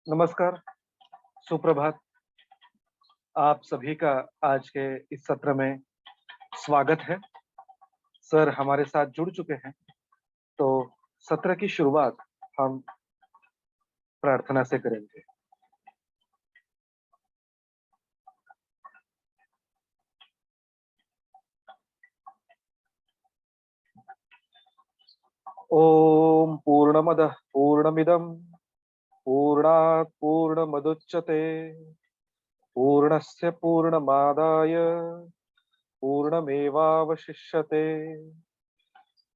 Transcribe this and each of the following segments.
नमस्कार, सुप्रभात। आप सभी का आज के इस सत्र में स्वागत है। सर हमारे साथ जुड़ चुके हैं, तो सत्र की शुरुआत हम प्रार्थना से करेंगे। ओम पूर्णमदः पूर्णमिदं पूर्णात् पूर्णमुदच्यते पूर्णस्य पूर्णमादाय पूर्णमेवावशिष्यते।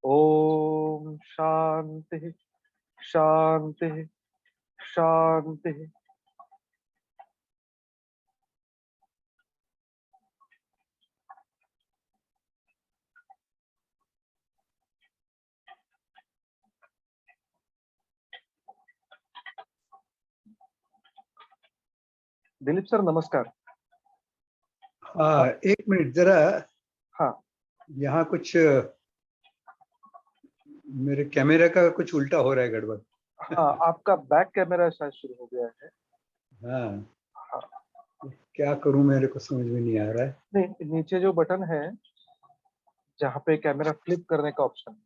ओम शांति शांति शांति। दिलीप सर नमस्कार। एक मिनट जरा। हाँ। यहाँ कुछ मेरे कैमरा का कुछ उल्टा हो रहा है, गड़बड़। हाँ, आपका बैक कैमरा शायद शुरू हो गया है। हाँ, हाँ। क्या करूं, मेरे को समझ में नहीं आ रहा है। नहीं, नीचे जो बटन है जहाँ पे कैमरा फ्लिप करने का ऑप्शन।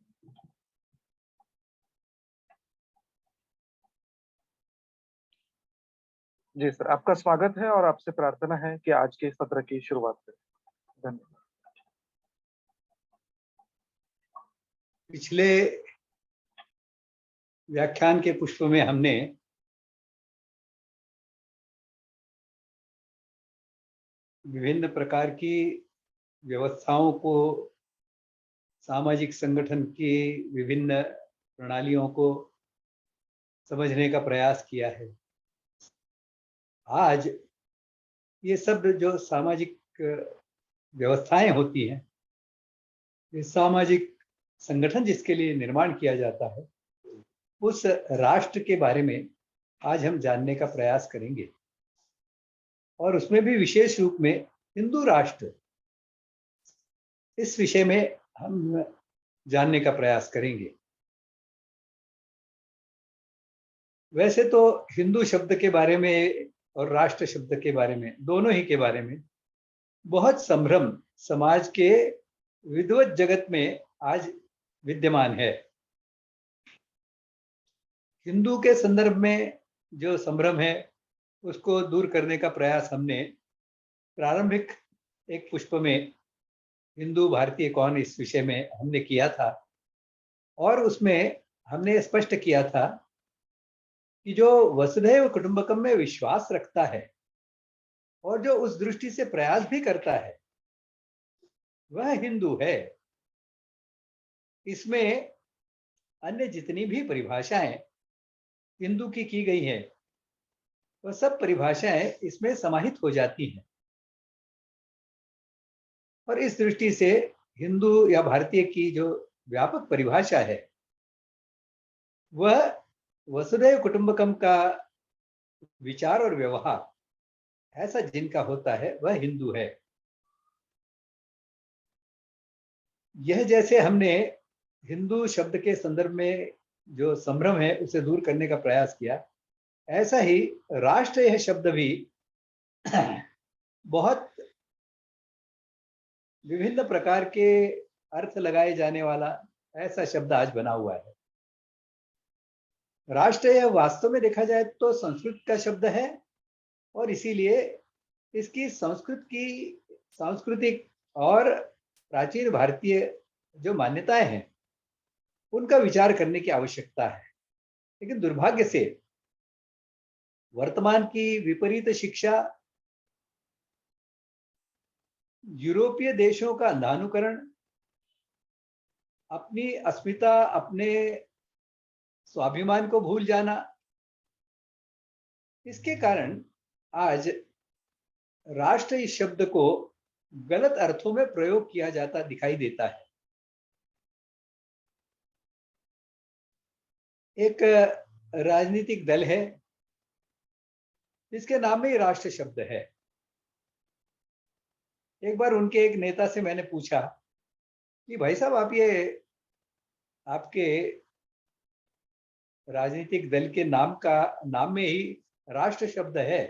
जी सर, आपका स्वागत है और आपसे प्रार्थना है कि आज के सत्र की शुरुआत करें। धन्यवाद। पिछले व्याख्यान के पुष्प में हमने विभिन्न प्रकार की व्यवस्थाओं को, सामाजिक संगठन की विभिन्न प्रणालियों को समझने का प्रयास किया है। आज ये सब जो सामाजिक व्यवस्थाएं होती हैं, ये सामाजिक संगठन जिसके लिए निर्माण किया जाता है, उस राष्ट्र के बारे में आज हम जानने का प्रयास करेंगे, और उसमें भी विशेष रूप में हिंदू राष्ट्र, इस विषय में हम जानने का प्रयास करेंगे। वैसे तो हिंदू शब्द के बारे में और राष्ट्र शब्द के बारे में, दोनों ही के बारे में बहुत संभ्रम समाज के विद्वत जगत में आज विद्यमान है। हिंदू के संदर्भ में जो संभ्रम है उसको दूर करने का प्रयास हमने प्रारंभिक एक पुष्प में हिंदू भारतीय कौन, इस विषय में हमने किया था, और उसमें हमने स्पष्ट किया था कि जो वसुधैव कुटुंबकम में विश्वास रखता है और जो उस दृष्टि से प्रयास भी करता है, वह हिंदू है। इसमें अन्य जितनी भी परिभाषाएं हिंदू की गई हैं, वह सब परिभाषाएं इसमें समाहित हो जाती हैं। और इस दृष्टि से हिंदू या भारतीय की जो व्यापक परिभाषा है, वह वसुधैव कुटुंबकम का विचार और व्यवहार ऐसा जिनका होता है, वह हिंदू है। यह जैसे हमने हिंदू शब्द के संदर्भ में जो संभ्रम है उसे दूर करने का प्रयास किया, ऐसा ही राष्ट्र यह शब्द भी बहुत विभिन्न प्रकार के अर्थ लगाए जाने वाला ऐसा शब्द आज बना हुआ है। राष्ट्र यह वास्तव में देखा जाए तो संस्कृत का शब्द है, और इसीलिए इसकी सांस्कृतिक और प्राचीन भारतीय जो मान्यताएं हैं उनका विचार करने की आवश्यकता है। लेकिन दुर्भाग्य से वर्तमान की विपरीत शिक्षा, यूरोपीय देशों का अंधानुकरण, अपनी अस्मिता, अपने स्वाभिमान को भूल जाना, इसके कारण आज राष्ट्र इस शब्द को गलत अर्थों में प्रयोग किया जाता दिखाई देता है। एक राजनीतिक दल है जिसके नाम में ही राष्ट्र शब्द है। एक बार उनके एक नेता से मैंने पूछा कि भाई साहब, आप ये आपके राजनीतिक दल के नाम में ही राष्ट्र शब्द है,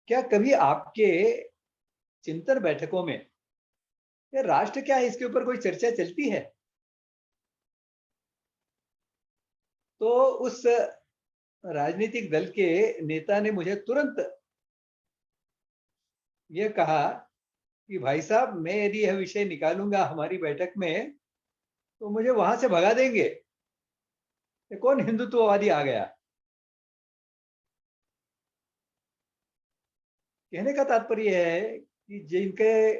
क्या कभी आपके चिंतन बैठकों में ये राष्ट्र क्या है इसके ऊपर कोई चर्चा चलती है? तो उस राजनीतिक दल के नेता ने मुझे तुरंत ये कहा कि भाई साहब, मैं यदि यह विषय निकालूंगा हमारी बैठक में तो मुझे वहां से भगा देंगे। ये कौन हिंदुत्ववादी आ गया? कहने का तात्पर्य है कि जिनके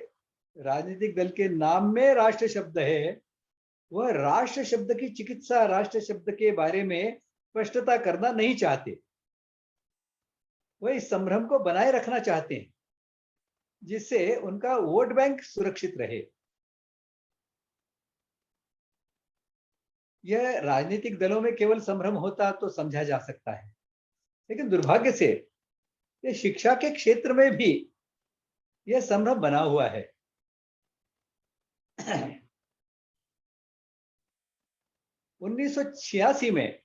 राजनीतिक दल के नाम में राष्ट्र शब्द है, वह राष्ट्र शब्द की चिकित्सा, राष्ट्र शब्द के बारे में स्पष्टता करना नहीं चाहते। वह इस संभ्रम को बनाए रखना चाहते हैं जिससे उनका वोट बैंक सुरक्षित रहे। यह राजनीतिक दलों में केवल संभ्रम होता तो समझा जा सकता है, लेकिन दुर्भाग्य से ये शिक्षा के क्षेत्र में भी यह संभ्रम बना हुआ है। 1986 में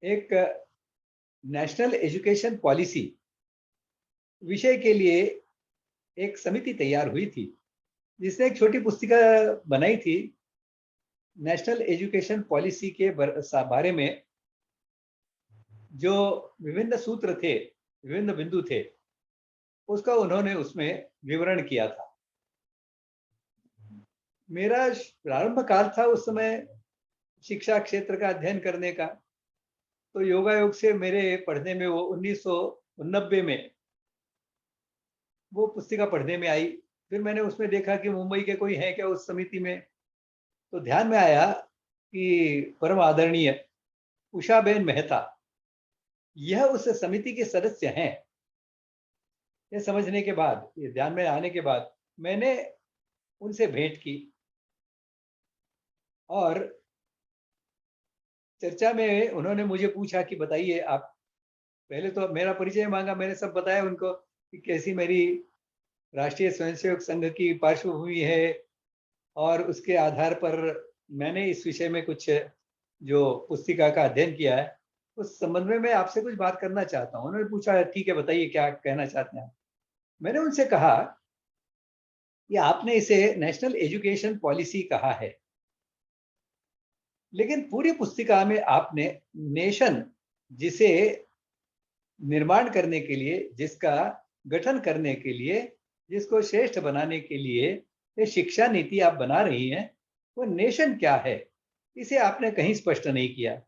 एक नेशनल एजुकेशन पॉलिसी विषय के लिए एक समिति तैयार हुई थी, जिसने एक छोटी पुस्तिका बनाई थी नेशनल एजुकेशन पॉलिसी के बारे में। जो विभिन्न सूत्र थे, विभिन्न बिंदु थे, उसका उन्होंने उसमें विवरण किया था। मेरा प्रारंभ काल था उस समय शिक्षा क्षेत्र का अध्ययन करने का, तो योगायोग से मेरे पढ़ने में वो 1989 में वो पुस्तिका पढ़ने में आई। फिर मैंने उसमें देखा कि मुंबई के कोई है क्या उस समिति में, तो ध्यान में आया कि परम आदरणीय उषाबेन मेहता यह उस समिति के सदस्य हैं। यह समझने के बाद, ये ध्यान में आने के बाद मैंने उनसे भेंट की और चर्चा में उन्होंने मुझे पूछा कि बताइए आप, पहले तो मेरा परिचय मांगा, मैंने सब बताया उनको कि कैसी मेरी राष्ट्रीय स्वयंसेवक संघ की पार्श्वभूमि है और उसके आधार पर मैंने इस विषय में कुछ जो पुस्तिका का अध्ययन किया है उस संबंध में मैं आपसे कुछ बात करना चाहता हूँ। उन्होंने पूछा ठीक है बताइए क्या कहना चाहते हैं। मैंने उनसे कहा कि आपने इसे नेशनल एजुकेशन पॉलिसी कहा है, लेकिन पूरी पुस्तिका में आपने नेशन, जिसे निर्माण करने के लिए, जिसका गठन करने के लिए, जिसको श्रेष्ठ बनाने के लिए ये शिक्षा नीति आप बना रही हैं, वो नेशन क्या है इसे आपने कहीं स्पष्ट नहीं किया।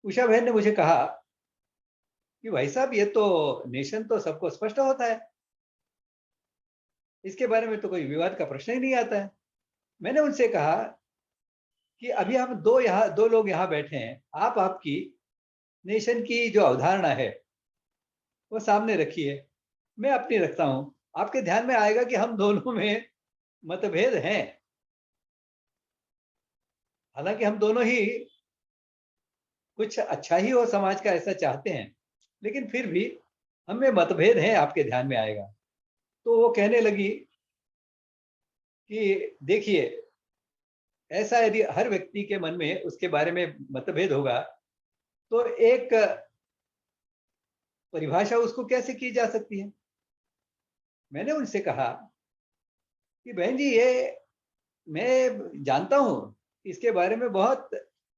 उषा बहन ने मुझे कहा कि भाई साहब, ये तो नेशन तो सबको स्पष्ट होता है, इसके बारे में तो कोई विवाद का प्रश्न ही नहीं आता है। मैंने उनसे कहा कि अभी हम दो लोग यहाँ बैठे हैं, आप आपकी नेशन की जो अवधारणा है वो सामने रखिए, मैं अपनी रखता हूं। आपके ध्यान में आएगा कि हम दोनों में मतभेद हैं। हालांकि हम दोनों ही कुछ अच्छा ही हो समाज का ऐसा चाहते हैं, लेकिन फिर भी हमें मतभेद हैं, आपके ध्यान में आएगा। तो वो कहने लगी कि देखिए, ऐसा यदि हर व्यक्ति के मन में उसके बारे में मतभेद होगा तो एक परिभाषा उसको कैसे की जा सकती है। मैंने उनसे कहा कि बहन जी, ये मैं जानता हूं इसके बारे में बहुत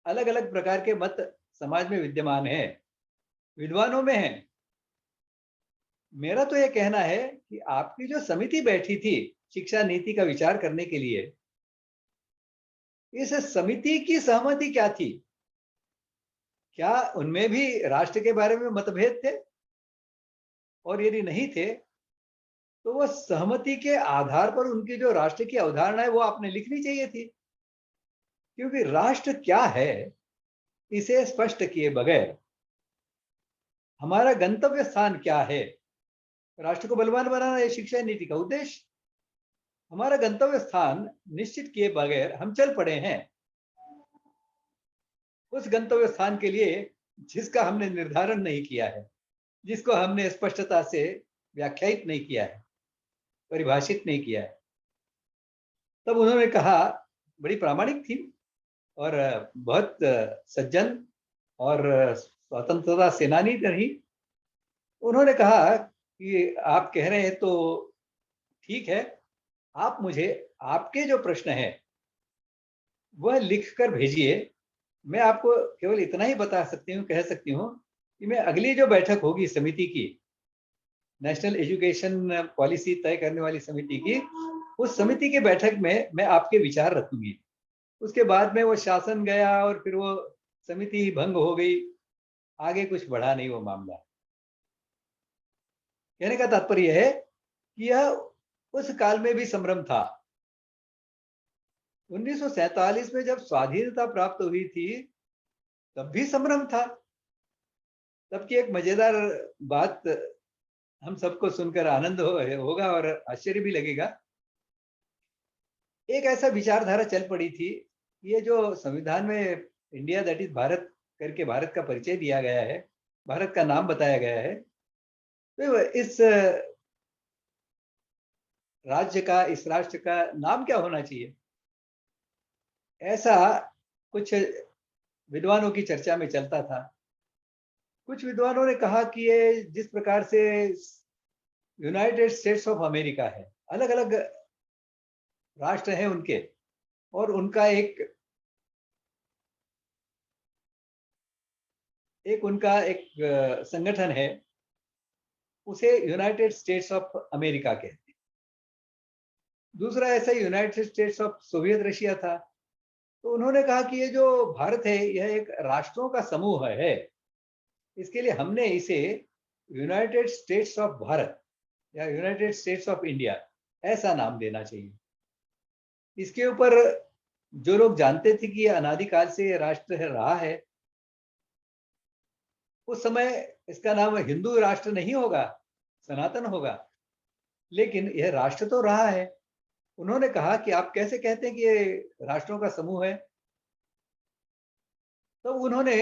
अलग अलग प्रकार के मत समाज में विद्यमान है, विद्वानों में है। मेरा तो यह कहना है कि आपकी जो समिति बैठी थी शिक्षा नीति का विचार करने के लिए, इस समिति की सहमति क्या थी? क्या उनमें भी राष्ट्र के बारे में मतभेद थे? और यदि नहीं थे तो वह सहमति के आधार पर उनकी जो राष्ट्र की अवधारणा है वो आपने लिखनी चाहिए थी, क्योंकि राष्ट्र क्या है इसे स्पष्ट किए बगैर, हमारा गंतव्य स्थान क्या है, राष्ट्र को बलवान बनाना है शिक्षा नीति का उद्देश्य, हमारा गंतव्य स्थान निश्चित किए बगैर हम चल पड़े हैं उस गंतव्य स्थान के लिए जिसका हमने निर्धारण नहीं किया है, जिसको हमने स्पष्टता से व्याख्यायित नहीं किया है, परिभाषित नहीं किया है। तब उन्होंने कहा, बड़ी प्रामाणिक थी और बहुत सज्जन और स्वतंत्रता सेनानी रही। उन्होंने कहा कि आप कह रहे हैं तो ठीक है, आप मुझे आपके जो प्रश्न है वह लिख कर भेजिए। मैं आपको केवल इतना ही बता सकती हूँ, कह सकती हूँ कि मैं अगली जो बैठक होगी समिति की, नेशनल एजुकेशन पॉलिसी तय करने वाली समिति की, उस समिति के बैठक में मैं आपके विचार रखूंगी। उसके बाद में वो शासन गया और फिर वो समिति भंग हो गई, आगे कुछ बढ़ा नहीं वो मामला। कहने का तात्पर्य है कि यह उस काल में भी संभ्रम था। 1947 में जब स्वाधीनता प्राप्त हुई थी तब भी संभ्रम था। तब की एक मजेदार बात हम सबको सुनकर आनंद होगा और आश्चर्य भी लगेगा। एक ऐसा विचारधारा चल पड़ी थी, ये जो संविधान में इंडिया दैट इज भारत करके भारत का परिचय दिया गया है, भारत का नाम बताया गया है, तो इस राज्य का, इस राष्ट्र का नाम क्या होना चाहिए, ऐसा कुछ विद्वानों की चर्चा में चलता था। कुछ विद्वानों ने कहा कि ये जिस प्रकार से यूनाइटेड स्टेट्स ऑफ अमेरिका है, अलग अलग राष्ट्र हैं उनके, और उनका एक संगठन है, उसे यूनाइटेड स्टेट्स ऑफ अमेरिका कहते हैं। दूसरा ऐसा United states of Soviet Russia था। तो उन्होंने कहा कि ये जो भारत है यह एक राष्ट्रों का समूह है, इसके लिए हमने इसे यूनाइटेड स्टेट्स ऑफ भारत या यूनाइटेड स्टेट्स ऑफ इंडिया ऐसा नाम देना चाहिए। इसके ऊपर जो लोग जानते थे कि अनादिकाल से ये राष्ट्र रहा है, उस समय इसका नाम हिंदू राष्ट्र नहीं होगा, सनातन होगा, लेकिन यह राष्ट्र तो रहा है। उन्होंने कहा कि आप कैसे कहते हैं कि ये राष्ट्रों का समूह है। तो उन्होंने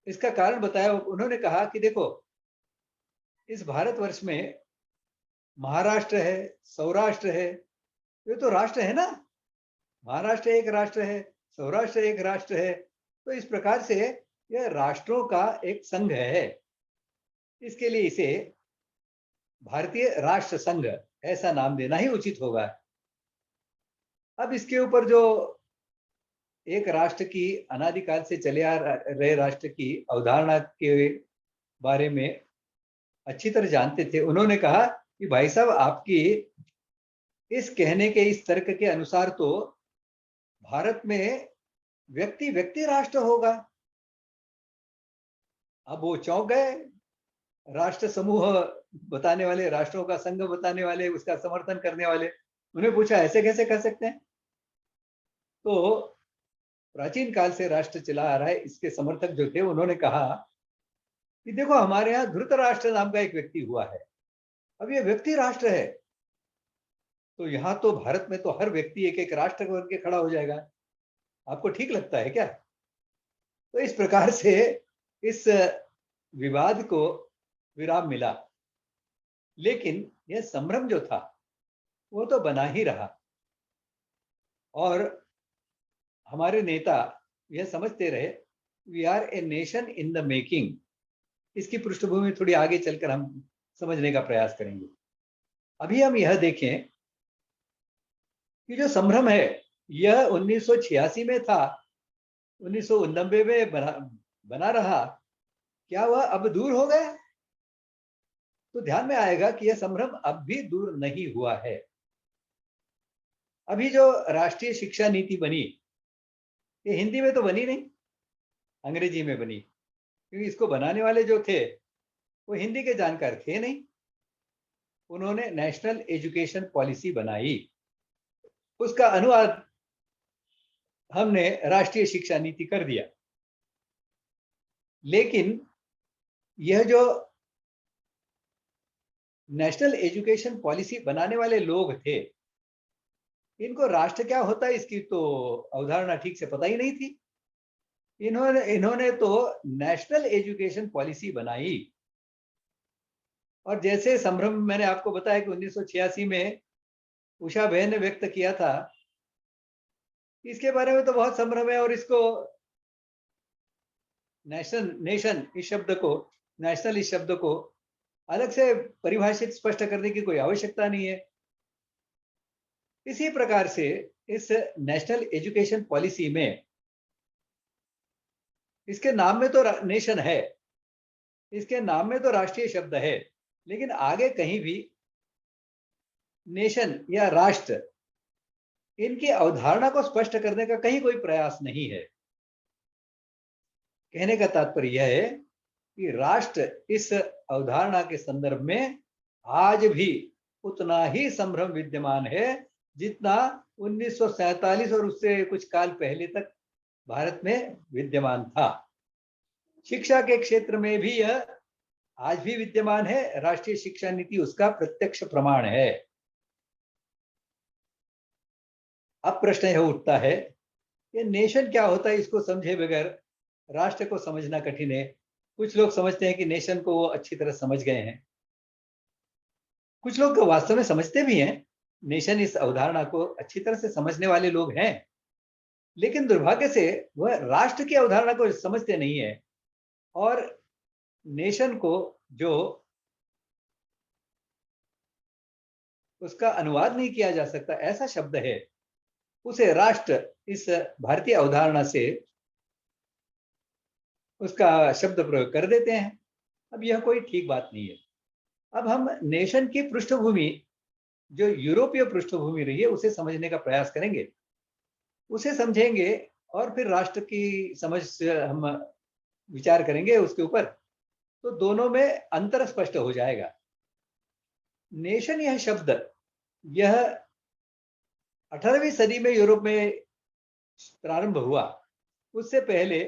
इसका कारण बताया। उन्होंने कहा कि देखो, इस भारतवर्ष में महाराष्ट्र है, सौराष्ट्र है, ये तो राष्ट्र है ना। महाराष्ट्र एक राष्ट्र है, सौराष्ट्र एक राष्ट्र है, तो इस प्रकार से यह राष्ट्रों का एक संघ है। इसके लिए इसे भारतीय राष्ट्र संघ ऐसा नाम देना ही उचित होगा। अब इसके ऊपर जो एक राष्ट्र की, अनादिकाल से चले आ रहे राष्ट्र की अवधारणा के बारे में अच्छी तरह जानते थे, उन्होंने कहा कि भाई साहब, आपकी इस कहने के, इस तर्क के अनुसार तो भारत में व्यक्ति व्यक्ति राष्ट्र होगा। अब वो चौंक गए। राष्ट्र समूह बताने वाले, राष्ट्रों का संघ बताने वाले, उसका समर्थन करने वाले, उन्हें पूछा ऐसे कैसे कर सकते हैं। तो प्राचीन काल से राष्ट्र चला आ रहा है, इसके समर्थक जो थे उन्होंने कहा कि देखो, हमारे यहाँ धृतराष्ट्र नाम का एक व्यक्ति हुआ है, अब ये व्यक्ति राष्ट्र है, तो यहाँ तो भारत में तो हर व्यक्ति एक एक राष्ट्र बन के खड़ा हो जाएगा। आपको ठीक लगता है क्या? तो इस प्रकार से इस विवाद को विराम मिला। लेकिन यह संभ्रम जो था वो तो बना ही रहा, और हमारे नेता यह समझते रहे we are a nation in the making. इसकी पृष्ठभूमि थोड़ी आगे चलकर हम समझने का प्रयास करेंगे। अभी हम यह देखें कि जो संभ्रम है यह 1986 में था, 1989 में बना रहा, क्या वह अब दूर हो गया? तो ध्यान में आएगा कि यह संभ्रम अब भी दूर नहीं हुआ है। अभी जो राष्ट्रीय शिक्षा नीति बनी, ये हिंदी में तो बनी नहीं, अंग्रेजी में बनी, क्योंकि इसको बनाने वाले जो थे वो हिंदी के जानकार थे नहीं। उन्होंने नेशनल एजुकेशन पॉलिसी बनाई, उसका अनुवाद हमने राष्ट्रीय शिक्षा नीति कर दिया। लेकिन यह जो नेशनल एजुकेशन पॉलिसी बनाने वाले लोग थे, इनको राष्ट्र क्या होता है इसकी तो अवधारणा ठीक से पता ही नहीं थी। इन्होंने तो नेशनल एजुकेशन पॉलिसी बनाई, और जैसे संभ्रम मैंने आपको बताया कि 1986 में उषा बहन ने व्यक्त किया था, इसके बारे में तो बहुत संभ्रम है और इसको नेशन इस शब्द को, नेशनल इस शब्द को अलग से परिभाषित स्पष्ट करने की कोई आवश्यकता नहीं है। इसी प्रकार से इस नेशनल एजुकेशन पॉलिसी में इसके नाम में तो नेशन है, इसके नाम में तो राष्ट्रीय शब्द है, लेकिन आगे कहीं भी नेशन या राष्ट्र, इनकी अवधारणा को स्पष्ट करने का कहीं कोई प्रयास नहीं है। कहने का तात्पर्य यह है कि राष्ट्र इस अवधारणा के संदर्भ में आज भी उतना ही संभ्रम विद्यमान है जितना 1947 और उससे कुछ काल पहले तक भारत में विद्यमान था। शिक्षा के क्षेत्र में भी यह आज भी विद्यमान है। राष्ट्रीय शिक्षा नीति उसका प्रत्यक्ष प्रमाण है। अब प्रश्न यह उठता है कि नेशन क्या होता है, इसको समझे बगैर राष्ट्र को समझना कठिन है। कुछ लोग समझते हैं कि नेशन को वो अच्छी तरह समझ गए हैं, कुछ लोग वास्तव में समझते भी हैं, नेशन इस अवधारणा को अच्छी तरह से समझने वाले लोग हैं, लेकिन दुर्भाग्य से वह राष्ट्र की अवधारणा को समझते नहीं है और नेशन को जो उसका अनुवाद नहीं किया जा सकता ऐसा शब्द है, उसे राष्ट्र इस भारतीय अवधारणा से उसका शब्द प्रयोग कर देते हैं। अब यह कोई ठीक बात नहीं है। अब हम नेशन की पृष्ठभूमि, जो यूरोपीय पृष्ठभूमि रही है, उसे समझने का प्रयास करेंगे, उसे समझेंगे और फिर राष्ट्र की समझ से हम विचार करेंगे उसके ऊपर, तो दोनों में अंतर स्पष्ट हो जाएगा। नेशन यह शब्द, यह 18वीं सदी में यूरोप में प्रारंभ हुआ। उससे पहले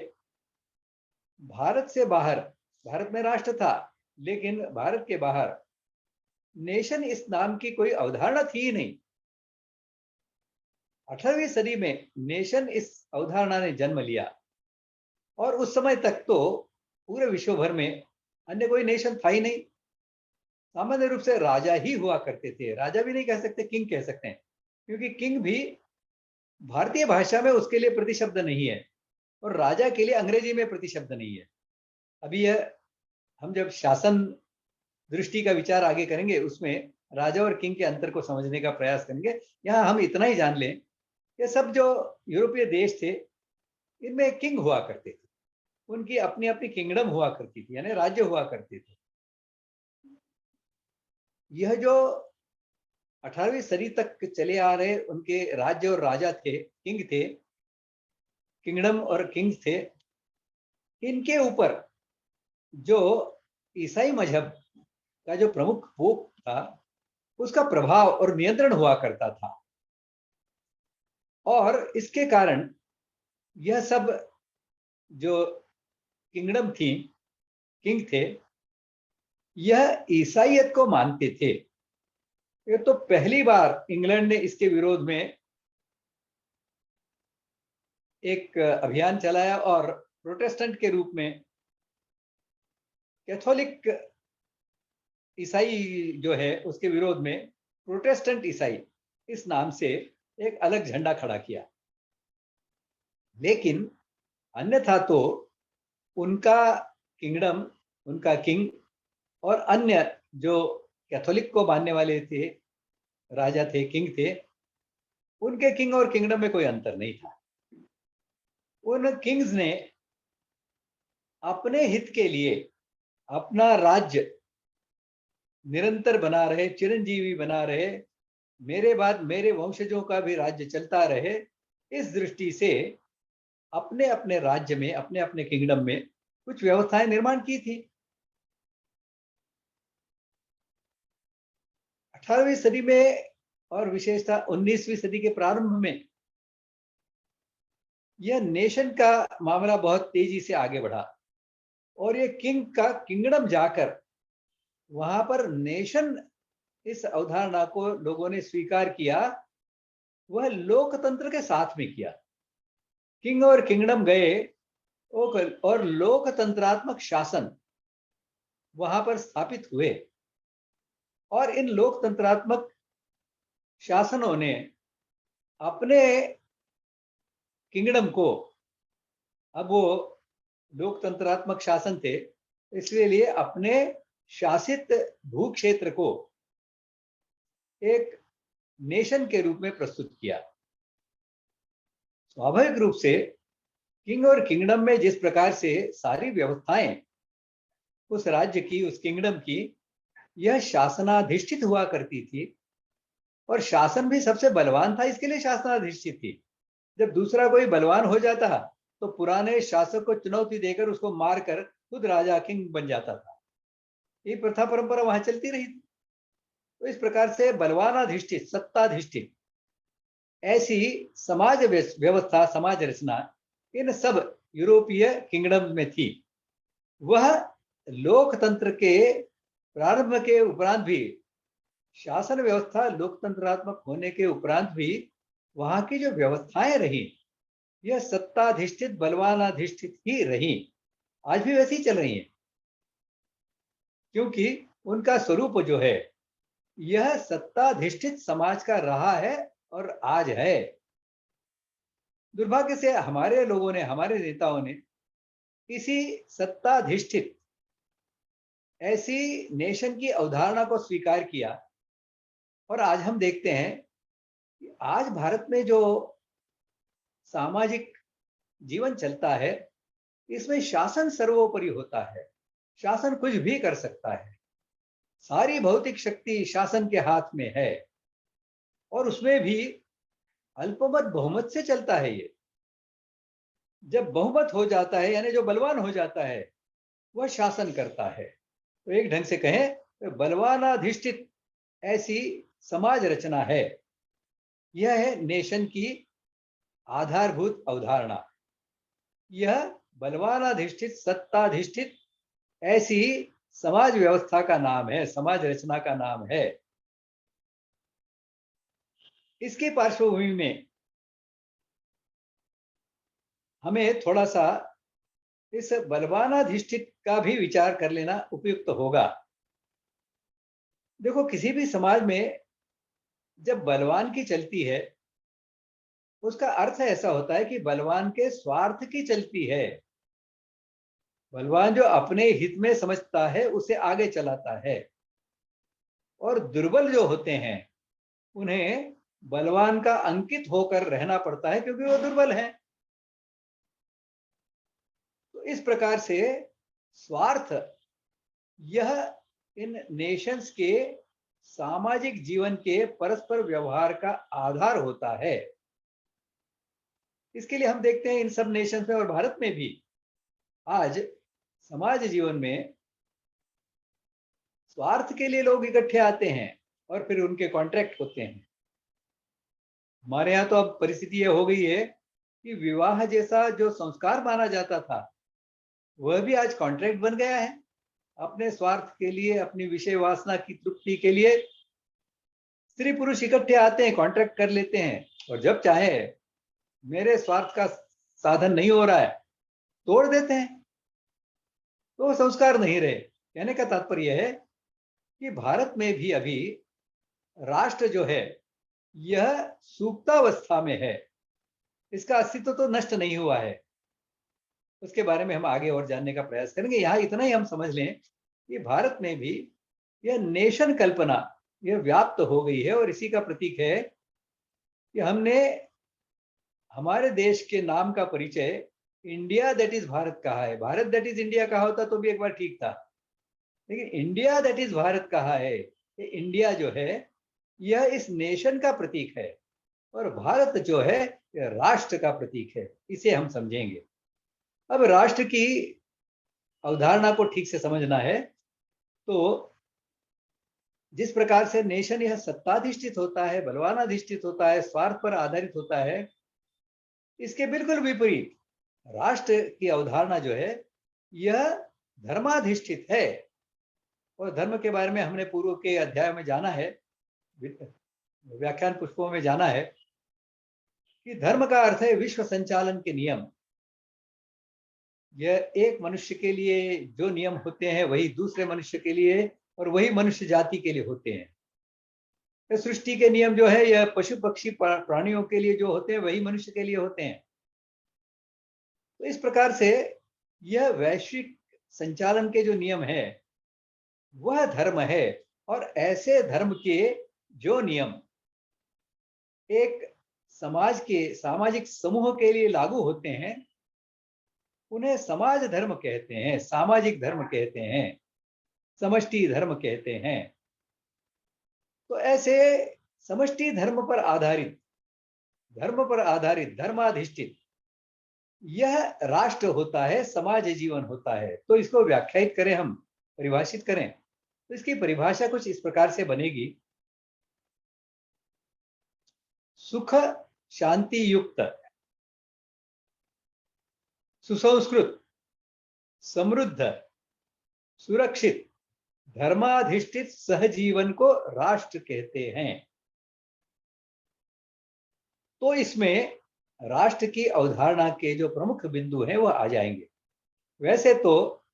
भारत से बाहर, भारत में राष्ट्र था लेकिन भारत के बाहर नेशन इस नाम की कोई अवधारणा थी ही नहीं। 18वीं सदी में नेशन इस अवधारणा ने जन्म लिया और उस समय तक तो पूरे विश्व भर में अन्य कोई नेशन था ही नहीं। सामान्य रूप से राजा ही हुआ करते थे। राजा भी नहीं कह सकते, किंग कह सकते हैं, क्योंकि किंग भी भारतीय भाषा में उसके लिए प्रतिशब्द नहीं है और राजा के लिए अंग्रेजी में प्रतिशब्द नहीं है। अभी यह हम जब शासन दृष्टि का विचार आगे करेंगे उसमें राजा और किंग के अंतर को समझने का प्रयास करेंगे। यहाँ हम इतना ही जान लें कि सब जो यूरोपीय देश थे इनमें किंग हुआ करते थे, उनकी अपनी अपनी किंगडम हुआ करती थी, यानी राज्य हुआ करते थे। यह जो 18वीं सदी तक चले आ रहे उनके राज्य और राजा थे, किंग थे, किंगडम और किंग्स थे, इनके ऊपर जो ईसाई मजहब का जो प्रमुख पोप था उसका प्रभाव और नियंत्रण हुआ करता था और इसके कारण यह सब जो किंगडम थी, किंग थे, यह ईसाईयत को मानते थे। ये तो पहली बार इंग्लैंड ने इसके विरोध में एक अभियान चलाया और प्रोटेस्टेंट के रूप में कैथोलिक ईसाई जो है उसके विरोध में प्रोटेस्टेंट ईसाई इस नाम से एक अलग झंडा खड़ा किया। लेकिन अन्यथा तो उनका किंगडम, उनका किंग और अन्य जो कैथोलिक को मानने वाले थे, राजा थे, किंग थे, उनके किंग और किंगडम में कोई अंतर नहीं था। उन किंग्स ने अपने हित के लिए अपना राज्य निरंतर बना रहे, चिरंजीवी बना रहे, मेरे बाद मेरे वंशजों का भी राज्य चलता रहे, इस दृष्टि से अपने अपने राज्य में, अपने अपने किंगडम में कुछ व्यवस्थाएं निर्माण की थी। 18वीं सदी में और विशेषतः 19वीं सदी के प्रारंभ में यह नेशन का मामला बहुत तेजी से आगे बढ़ा और ये किंग का किंगडम जाकर वहां पर नेशन इस अवधारणा को लोगों ने स्वीकार किया, वह लोकतंत्र के साथ में किया। किंग और किंगडम गए और लोकतंत्रात्मक शासन वहां पर स्थापित हुए और इन लोकतंत्रात्मक शासनों ने अपने किंगडम को अब वो लोकतंत्रात्मक शासन थे, इसलिए लिए अपने शासित भू क्षेत्र को एक नेशन के रूप में प्रस्तुत किया। स्वाभाविक रूप से किंग और किंगडम में जिस प्रकार से सारी व्यवस्थाएं उस राज्य की, उस किंगडम की, यह शासनाधिष्ठित हुआ करती थी, और शासन भी सबसे बलवान था इसके लिए शासनाधिष्ठित थी। जब दूसरा कोई बलवान हो जाता तो पुराने शासक को चुनौती देकर उसको मारकर खुद राजा किंग बन जाता था। ये प्रथा परंपरा वहां चलती रही थी। तो इस प्रकार से बलवानाधिष्ठित, सत्ताधिष्ठित ऐसी समाज व्यवस्था, समाज रचना इन सब यूरोपीय किंगडम में थी। वह लोकतंत्र के प्रारंभ के उपरांत भी, शासन व्यवस्था लोकतंत्रात्मक होने के उपरांत भी वहां की जो व्यवस्थाएं रही, यह सत्ताधिष्ठित, बलवानाधिष्ठित ही रही। आज भी वैसी चल रही है, क्योंकि उनका स्वरूप जो है यह सत्ताधिष्ठित समाज का रहा है और आज है। दुर्भाग्य से हमारे लोगों ने, हमारे नेताओं ने इसी सत्ताधिष्ठित ऐसी नेशन की अवधारणा को स्वीकार किया, और आज हम देखते हैं कि आज भारत में जो सामाजिक जीवन चलता है, इसमें शासन सर्वोपरि होता है। शासन कुछ भी कर सकता है, सारी भौतिक शक्ति शासन के हाथ में है, और उसमें भी अल्पमत बहुमत से चलता है। ये जब बहुमत हो जाता है, यानी जो बलवान हो जाता है, वह शासन करता है। तो एक ढंग से कहें तो बलवानाधिष्ठित ऐसी समाज रचना है। यह है नेशन की आधारभूत अवधारणा। यह बलवानाधिष्ठित, सत्ताधिष्ठित ऐसी समाज व्यवस्था का नाम है, समाज रचना का नाम है। इसकी पार्श्वभूमि में हमें थोड़ा सा इस बलवानाधिष्ठित का भी विचार कर लेना उपयुक्त होगा। देखो, किसी भी समाज में जब बलवान की चलती है, उसका अर्थ ऐसा होता है कि बलवान के स्वार्थ की चलती है। बलवान जो अपने हित में समझता है उसे आगे चलाता है, और दुर्बल जो होते हैं उन्हें बलवान का अंकित होकर रहना पड़ता है, क्योंकि वो दुर्बल हैं। तो इस प्रकार से स्वार्थ यह इन नेशंस के सामाजिक जीवन के परस्पर व्यवहार का आधार होता है। इसके लिए हम देखते हैं इन सब नेशंस में और भारत में भी आज समाज जीवन में स्वार्थ के लिए लोग इकट्ठे आते हैं और फिर उनके कॉन्ट्रैक्ट होते हैं। हमारे यहाँ तो अब परिस्थिति यह हो गई है कि विवाह जैसा जो संस्कार माना जाता था, वह भी आज कॉन्ट्रैक्ट बन गया है। अपने स्वार्थ के लिए, अपनी विषय वासना की तृप्ति के लिए स्त्री पुरुष इकट्ठे आते हैं, कॉन्ट्रैक्ट कर लेते हैं, और जब चाहे मेरे स्वार्थ का साधन नहीं हो रहा है, तोड़ देते हैं। तो संस्कार नहीं रहे। कहने का तात्पर्य है कि भारत में भी अभी राष्ट्र जो है यह सुप्तावस्था में है। इसका अस्तित्व तो नष्ट नहीं हुआ है। उसके बारे में हम आगे और जानने का प्रयास करेंगे। यहाँ इतना ही हम समझ लें कि भारत में भी यह नेशन कल्पना यह व्याप्त हो गई है, और इसी का प्रतीक है कि हमने हमारे देश के नाम का परिचय इंडिया दैट इज भारत कहा है। भारत दैट इज इंडिया कहा होता तो भी एक बार ठीक था, लेकिन इंडिया दैट इज भारत कहा है। ये इंडिया जो है यह इस नेशन का प्रतीक है, और भारत जो है यह राष्ट्र का प्रतीक है। इसे हम समझेंगे। अब राष्ट्र की अवधारणा को ठीक से समझना है तो जिस प्रकार से नेशन यह सत्ताधिष्ठित होता है, बलवानाधिष्ठित होता है, स्वार्थ पर आधारित होता है, इसके बिल्कुल विपरीत राष्ट्र की अवधारणा जो है यह धर्माधिष्ठित है। और धर्म के बारे में हमने पूर्व के अध्याय में जाना है, व्याख्यान पुष्पों में जाना है कि धर्म का अर्थ है विश्व संचालन के नियम। यह एक मनुष्य के लिए जो नियम होते हैं वही दूसरे मनुष्य के लिए और वही मनुष्य जाति के लिए होते हैं। सृष्टि के नियम जो है यह पशु पक्षी प्राणियों के लिए जो होते हैं वही मनुष्य के लिए होते हैं। तो इस प्रकार से यह वैश्विक संचालन के जो नियम है वह धर्म है, और ऐसे धर्म के जो नियम एक समाज के सामाजिक समूह के लिए लागू होते हैं उन्हें समाज धर्म कहते हैं, सामाजिक धर्म कहते हैं, समष्टि धर्म कहते हैं। तो ऐसे समष्टि धर्म पर आधारित धर्माधिष्ठित यह राष्ट्र होता है, समाज जीवन होता है। तो इसको व्याख्यायित करें, हम परिभाषित करें तो इसकी परिभाषा कुछ इस प्रकार से बनेगी। सुख शांति युक्त, सुसंस्कृत, समृद्ध, सुरक्षित, धर्माधिष्ठित सहजीवन को राष्ट्र कहते हैं। तो इसमें राष्ट्र की अवधारणा के जो प्रमुख बिंदु हैं वह आ जाएंगे। वैसे तो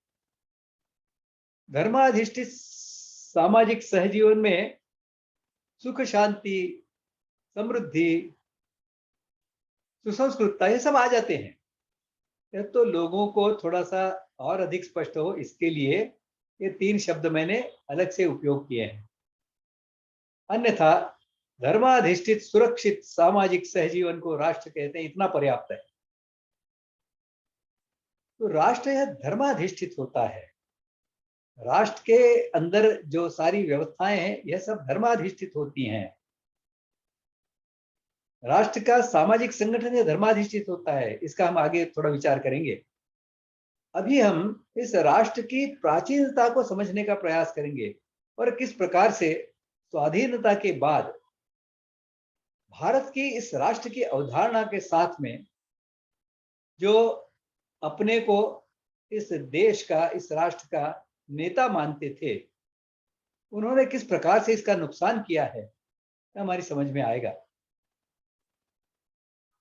धर्माधिष्ठित सामाजिक सहजीवन में सुख शांति, समृद्धि, सुसंस्कृतता ये सब आ जाते हैं। यह तो लोगों को थोड़ा सा और अधिक स्पष्ट हो इसके लिए ये 3 शब्द मैंने अलग से उपयोग किए हैं। अन्यथा धर्माधिष्ठित सुरक्षित सामाजिक सहजीवन को राष्ट्र कहते हैं, इतना पर्याप्त है। तो राष्ट्र यह धर्माधिष्ठित होता है। राष्ट्र के अंदर जो सारी व्यवस्थाएं हैं यह सब धर्माधिष्ठित होती हैं। राष्ट्र का सामाजिक संगठन यह धर्माधिष्ठित होता है। इसका हम आगे थोड़ा विचार करेंगे। अभी हम इस राष्ट्र की प्राचीनता को समझने का प्रयास करेंगे और किस प्रकार से स्वाधीनता के बाद भारत की इस राष्ट्र की अवधारणा के साथ में जो अपने को इस देश का, इस राष्ट्र का नेता मानते थे, उन्होंने किस प्रकार से इसका नुकसान किया है हमारी समझ में आएगा।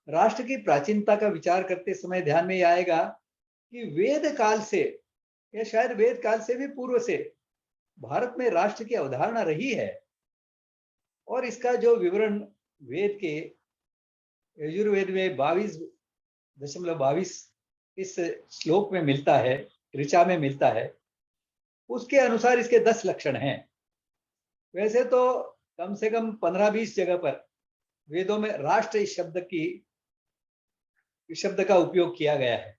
राष्ट्र की प्राचीनता का विचार करते समय ध्यान में आएगा कि वेद काल से या शायद वेद काल से भी पूर्व से भारत में राष्ट्र की अवधारणा रही है। और इसका जो विवरण वेद के यजुर्वेद में 22.22 इस श्लोक में मिलता है, ऋचा में मिलता है, उसके अनुसार इसके 10 लक्षण हैं। वैसे तो कम से कम 15-20 जगह पर वेदों में राष्ट्र इस शब्द का उपयोग किया गया है,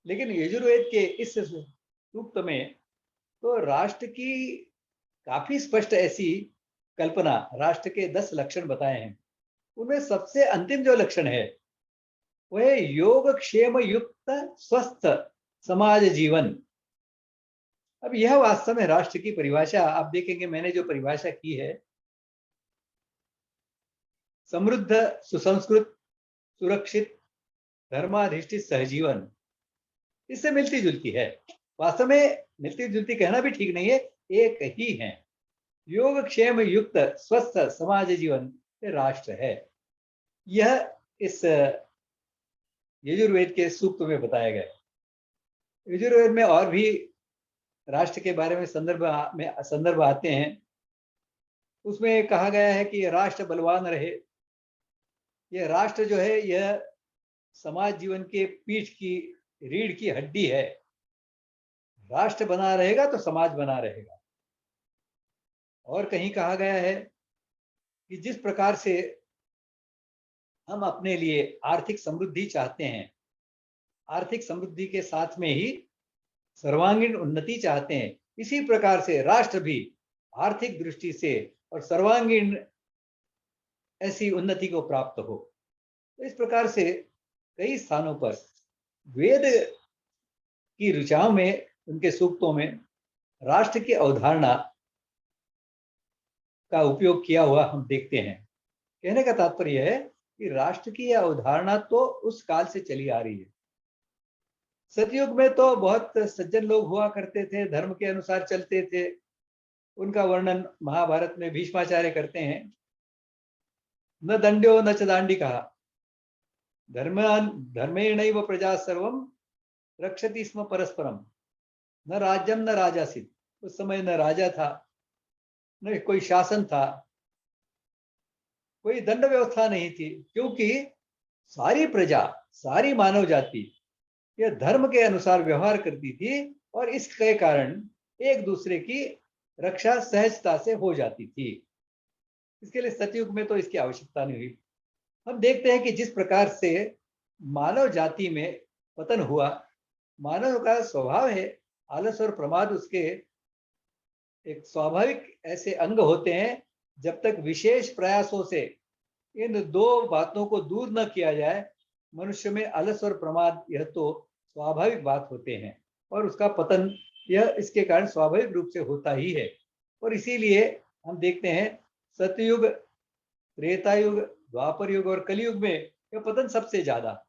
लेकिन यजुर्वेद के इस सूक्त में तो राष्ट्र की काफी स्पष्ट ऐसी कल्पना, राष्ट्र के 10 लक्षण बताए हैं। उनमें सबसे अंतिम जो लक्षण है वह योगक्षेम युक्त स्वस्थ समाज जीवन। अब यह वास्तव में राष्ट्र की परिभाषा आप देखेंगे, मैंने जो परिभाषा की है, समृद्ध, सुसंस्कृत, सुरक्षित, धर्माधिष्ठित सहजीवन, इससे मिलती जुलती है। वास्तव में मिलती जुलती कहना भी ठीक नहीं है, एक ही है। योगक्षेम युक्त स्वस्थ समाज जीवन राष्ट्र है। यह इस यजुर्वेद के सूक्त में बताया गया है। यजुर्वेद में और भी राष्ट्र के बारे में संदर्भ आते हैं। उसमें कहा गया है कि राष्ट्र बलवान रहे। यह राष्ट्र जो है यह समाज जीवन के पीठ की, रीढ़ की हड्डी है। राष्ट्र बना रहेगा तो समाज बना रहेगा। और कहीं कहा गया है कि जिस प्रकार से हम अपने लिए आर्थिक समृद्धि चाहते हैं, आर्थिक समृद्धि के साथ में ही सर्वांगीण उन्नति चाहते हैं, इसी प्रकार से राष्ट्र भी आर्थिक दृष्टि से और सर्वांगीण ऐसी उन्नति को प्राप्त हो। तो इस प्रकार से कई स्थानों पर वेद की ऋचाओं में, उनके सूक्तों में राष्ट्र की अवधारणा का उपयोग किया हुआ हम देखते हैं। कहने का तात्पर्य है कि राष्ट्र की यह अवधारणा तो उस काल से चली आ रही है। सतयुग में तो बहुत सज्जन लोग हुआ करते थे, धर्म के अनुसार चलते थे। उनका वर्णन महाभारत में भीष्माचार्य करते हैं। न दंड्यो न च दांडिकः धर्मेणैव प्रजा सर्वं रक्षति स्म परस्परम। न राज्यम न राजासीत्। उस समय न राजा था, न कोई शासन था, कोई दंड व्यवस्था नहीं थी, क्योंकि सारी प्रजा, सारी मानव जाति यह धर्म के अनुसार व्यवहार करती थी और इसके कारण एक दूसरे की रक्षा सहजता से हो जाती थी। इसके लिए सतयुग में तो इसकी आवश्यकता नहीं हुई। हम देखते हैं कि जिस प्रकार से मानव जाति में पतन हुआ, मानव का स्वभाव है, आलस और प्रमाद उसके एक स्वाभाविक ऐसे अंग होते हैं। जब तक विशेष प्रयासों से इन दो बातों को दूर न किया जाए, मनुष्य में आलस और प्रमाद यह तो स्वाभाविक बात होते हैं और उसका पतन यह इसके कारण स्वाभाविक रूप से होता ही है। और इसीलिए हम देखते हैं सतयुग, त्रेता युग, द्वापर युग और कलयुग में यह पतन सबसे ज्यादा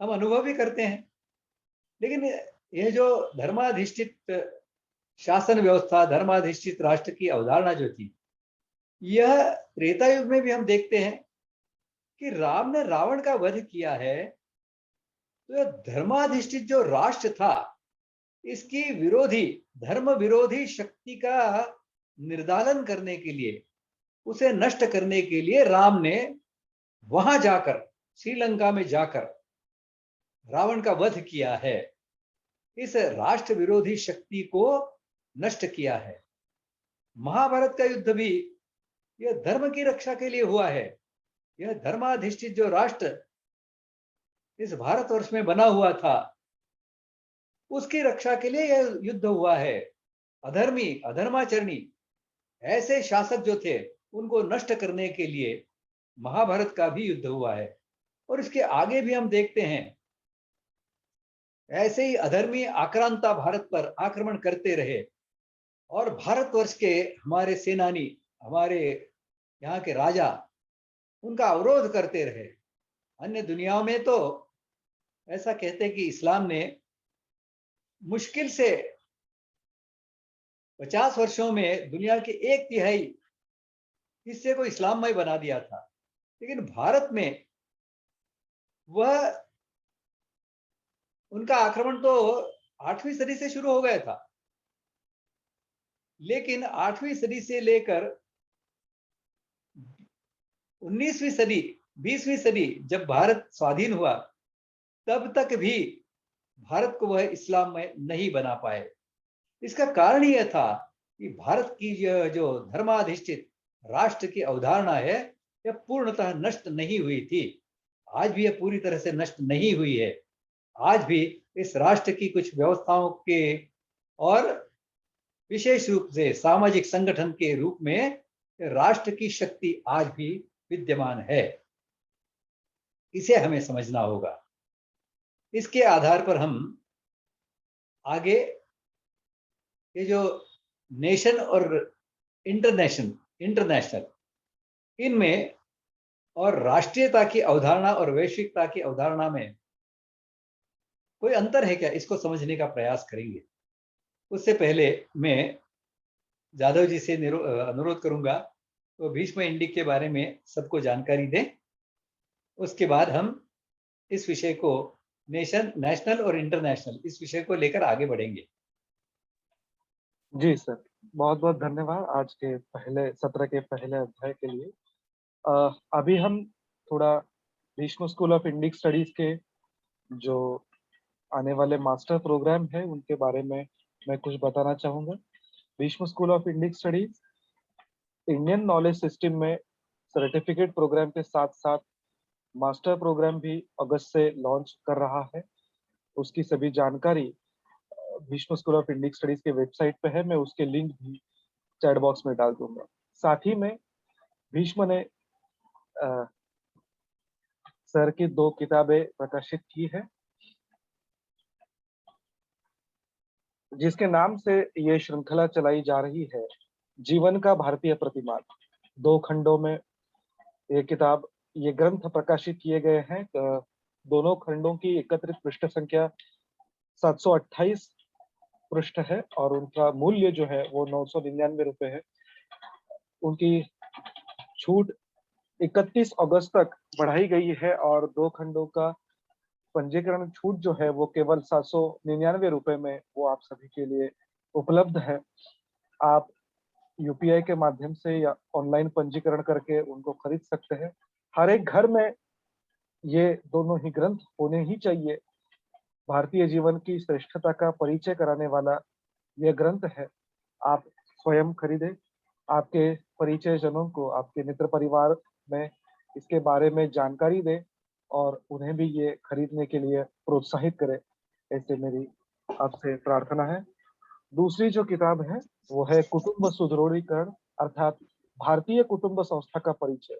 हम अनुभव भी करते हैं। लेकिन यह जो धर्माधिष्ठित शासन व्यवस्था, धर्माधिष्ठित राष्ट्र की अवधारणा जो थी, यह त्रेता युग में भी हम देखते हैं कि राम ने रावण का वध किया है। तो यह धर्माधिष्ठित जो राष्ट्र था, इसकी विरोधी, धर्म विरोधी शक्ति का निर्दालन करने के लिए, उसे नष्ट करने के लिए राम ने वहां जाकर, श्रीलंका में जाकर रावण का वध किया है। इस राष्ट्र विरोधी शक्ति को नष्ट किया है। महाभारत का युद्ध भी यह धर्म की रक्षा के लिए हुआ है। यह धर्माधिष्ठित जो राष्ट्र इस भारतवर्ष में बना हुआ था, उसकी रक्षा के लिए यह युद्ध हुआ है। अधर्मी, अधर्माचरणी ऐसे शासक जो थे, उनको नष्ट करने के लिए महाभारत का भी युद्ध हुआ है। और इसके आगे भी हम देखते हैं ऐसे ही अधर्मी आक्रांता भारत पर आक्रमण करते रहे और भारतवर्ष के हमारे सेनानी, हमारे यहाँ के राजा उनका अवरोध करते रहे। अन्य दुनियाओं में तो ऐसा कहते हैं कि इस्लाम ने मुश्किल से 50 वर्षों में दुनिया के 1/3 हिस्से को इस्लाममय बना दिया था। लेकिन भारत में वह उनका आक्रमण तो 8वीं सदी से शुरू हो गया था। लेकिन 8वीं सदी से लेकर 19वीं सदी, 20वीं सदी जब भारत स्वाधीन हुआ, तब तक भी भारत को वह इस्लाम में नहीं बना पाए। इसका कारण यह था कि भारत की जो धर्माधिष्ठित राष्ट्र की अवधारणा है, यह पूर्णतः नष्ट नहीं हुई थी। आज भी यह पूरी तरह से नष्ट नहीं हुई है। आज भी इस राष्ट्र की कुछ व्यवस्थाओं के और विशेष रूप से सामाजिक संगठन के रूप में राष्ट्र की शक्ति आज भी विद्यमान है। इसे हमें समझना होगा। इसके आधार पर हम आगे ये जो नेशन और इंटरनेशनल इनमें और राष्ट्रीयता की अवधारणा और वैश्विकता की अवधारणा में कोई अंतर है क्या, इसको समझने का प्रयास करेंगे। उससे पहले मैं जाधव जी से अनुरोध करूंगा तो भीष्म इंडिक के बारे में सबको जानकारी दें। उसके बाद हम इस विषय को नेशनल और इंटरनेशनल इस विषय को लेकर आगे बढ़ेंगे। जी सर, बहुत बहुत धन्यवाद आज के पहले सत्र के पहले अध्याय के लिए। अभी हम थोड़ा Bhishma school of Indic studies के जो आने वाले मास्टर प्रोग्राम है उनके बारे में मैं कुछ बताना चाहूंगा। Bhishma school of Indic studies Indian knowledge system में सर्टिफिकेट प्रोग्राम के साथ साथ मास्टर प्रोग्राम भी अगस्त से लॉन्च कर रहा है। उसकी सभी जानकारी Bhishma school of Indic studies के वेबसाइट पे है। मैं उसके लिंक भी चैट बॉक्स में डाल दूंगा। साथ ही में भीष्म ने सर की 2 किताबें प्रकाशित की है, जिसके नाम से ये श्रृंखला चलाई जा रही है, जीवन का भारतीय प्रतिमान। 2 खंडों में ये किताब, ये ग्रंथ प्रकाशित किए गए हैं। दोनों खंडों की एकत्रित पृष्ठ संख्या 728 पृष्ठ है और उनका मूल्य जो है वो 999 रुपए है। उनकी छूट 31 अगस्त तक बढ़ाई गई है और 2 खंडों का पंजीकरण छूट जो है वो केवल 799 रुपए में वो आप सभी के लिए उपलब्ध है। आप यूपीआई के माध्यम से या ऑनलाइन पंजीकरण करके उनको खरीद सकते हैं। हर एक घर में ये दोनों ही ग्रंथ होने ही चाहिए। भारतीय जीवन की श्रेष्ठता का परिचय कराने वाला यह ग्रंथ है। आप स्वयं खरीदें, आपके परिचयजनों को, आपके मित्र परिवार में इसके बारे में जानकारी दें और उन्हें भी ये खरीदने के लिए प्रोत्साहित करें। ऐसे मेरी आपसे प्रार्थना है। दूसरी जो किताब है वो है कुटुंब सुदृढ़ीकरण, अर्थात भारतीय कुटुंब संस्था का परिचय।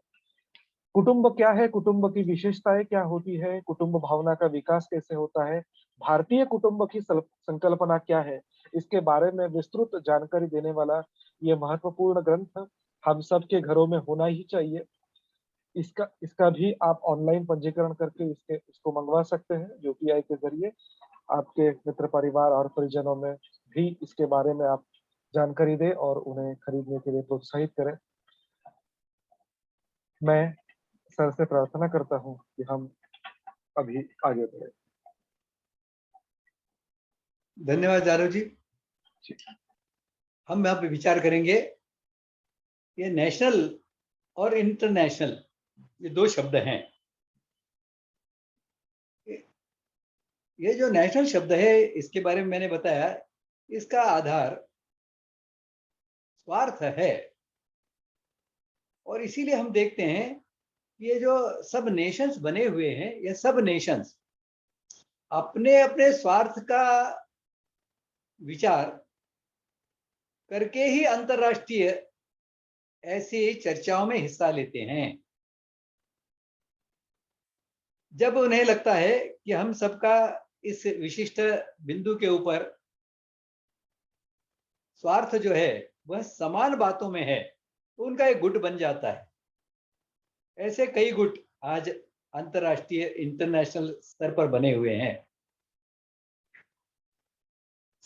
कुटुंब क्या है, कुटुंब की विशेषताएं क्या होती है, कुटुंब भावना का विकास कैसे होता है, भारतीय कुटुंब की संकल्पना क्या है, इसके बारे में विस्तृत जानकारी देने वाला ये महत्वपूर्ण ग्रंथ हम सबके घरों में होना ही चाहिए। इसका इसका भी आप ऑनलाइन पंजीकरण करके इसको मंगवा सकते हैं। यूपीआई के जरिए आपके मित्र परिवार और परिजनों में भी इसके बारे में आप जानकारी दें और उन्हें खरीदने के लिए प्रोत्साहित करें। मैं सर से प्रार्थना करता हूँ कि हम अभी आगे बढ़े। धन्यवाद जारू जी। हम यहाँ पे विचार करेंगे, ये नेशनल और इंटरनेशनल, ये दो शब्द हैं। ये जो नेशनल शब्द है, इसके बारे में मैंने बताया, इसका आधार स्वार्थ है। और इसीलिए हम देखते हैं ये जो सब नेशंस बने हुए हैं, ये सब नेशंस अपने अपने स्वार्थ का विचार करके ही अंतरराष्ट्रीय ऐसी चर्चाओं में हिस्सा लेते हैं। जब उन्हें लगता है कि हम सबका इस विशिष्ट बिंदु के ऊपर स्वार्थ जो है वह समान बातों में है, तो उनका एक गुट बन जाता है। ऐसे कई गुट आज अंतरराष्ट्रीय इंटरनेशनल स्तर पर बने हुए हैं।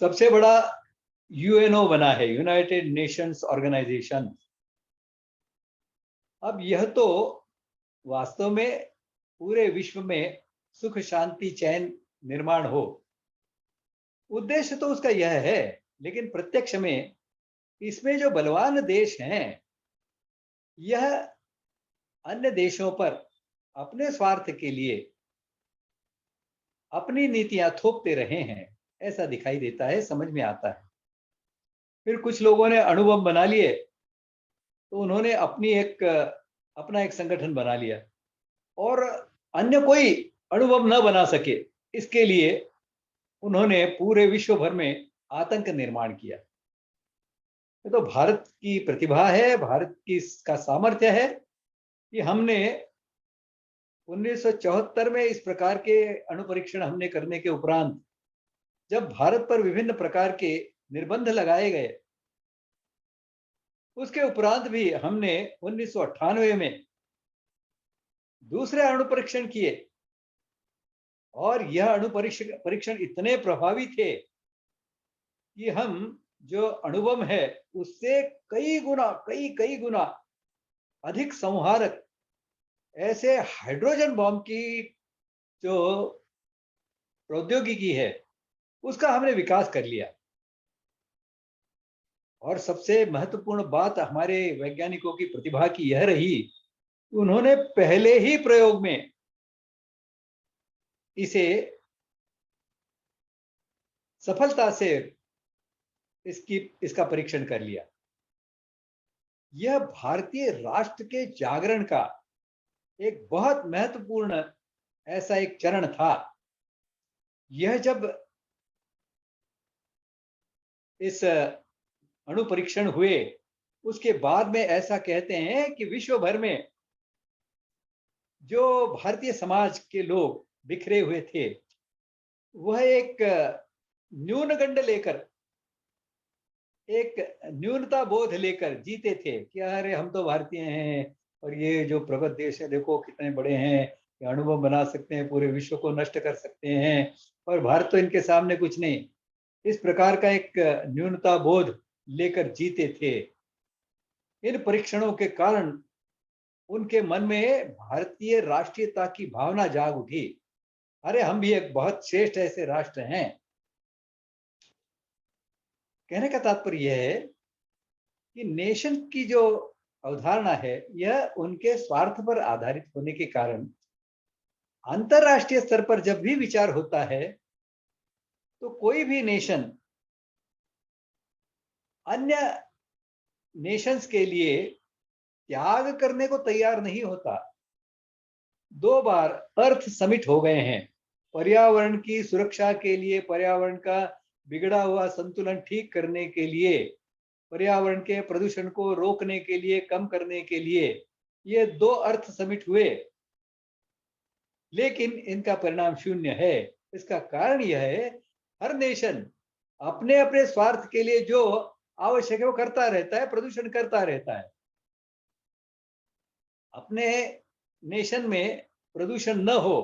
सबसे बड़ा यूएनओ बना है, यूनाइटेड नेशंस ऑर्गेनाइजेशन। अब यह तो वास्तव में पूरे विश्व में सुख शांति चैन निर्माण हो, उद्देश्य तो उसका यह है, लेकिन प्रत्यक्ष में इसमें जो बलवान देश हैं, यह अन्य देशों पर अपने स्वार्थ के लिए अपनी नीतियां थोपते रहे हैं, ऐसा दिखाई देता है, समझ में आता है। फिर कुछ लोगों ने अणुबम बना लिए, तो उन्होंने अपना एक संगठन बना लिया और अन्य कोई अणुबम न बना सके, इसके लिए उन्होंने पूरे विश्व भर में आतंक निर्माण किया। तो भारत की प्रतिभा है, भारत की का सामर्थ्य है कि हमने 1974 में इस प्रकार के अणु परीक्षण हमने करने के उपरांत जब भारत पर विभिन्न प्रकार के निर्बंध लगाए गए, उसके उपरांत भी हमने 1998 में दूसरे अणु परीक्षण किए और यह अणु परीक्षण इतने प्रभावी थे कि हम जो अणुबम है उससे कई गुना अधिक संहारक ऐसे हाइड्रोजन बम की जो प्रौद्योगिकी है उसका हमने विकास कर लिया। और सबसे महत्वपूर्ण बात हमारे वैज्ञानिकों की प्रतिभा की यह रही, उन्होंने पहले ही प्रयोग में इसे सफलता से इसका परीक्षण कर लिया। यह भारतीय राष्ट्र के जागरण का एक बहुत महत्वपूर्ण ऐसा एक चरण था। यह जब इस अणु परीक्षण हुए, उसके बाद में ऐसा कहते हैं कि विश्व भर में जो भारतीय समाज के लोग बिखरे हुए थे, वह एक न्यूनगंड लेकर, एक न्यूनता बोध लेकर जीते थे कि अरे हम तो भारतीय हैं और ये जो प्रगत देश है देखो कितने बड़े हैं, ये अणुबम बना सकते हैं, पूरे विश्व को नष्ट कर सकते हैं और भारत तो इनके सामने कुछ नहीं। इस प्रकार का एक न्यूनता बोध लेकर जीते थे। इन परीक्षणों के कारण उनके मन में भारतीय राष्ट्रीयता की भावना जाग उठी। अरे हम भी एक बहुत श्रेष्ठ ऐसे राष्ट्र हैं। कहने का तात्पर्य यह है कि नेशन की जो अवधारणा है यह उनके स्वार्थ पर आधारित होने के कारण अंतरराष्ट्रीय स्तर पर जब भी विचार होता है तो कोई भी नेशन अन्य नेशंस के लिए त्याग करने को तैयार नहीं होता। 2 बार अर्थ समिट हो गए हैं पर्यावरण की सुरक्षा के लिए, पर्यावरण का बिगड़ा हुआ संतुलन ठीक करने के लिए, पर्यावरण के प्रदूषण को रोकने के लिए, कम करने के लिए ये 2 अर्थ समिट हुए, लेकिन इनका परिणाम शून्य है। इसका कारण यह है, हर नेशन अपने अपने स्वार्थ के लिए जो आवश्यक है वो करता रहता है, प्रदूषण करता रहता है। अपने नेशन में प्रदूषण न हो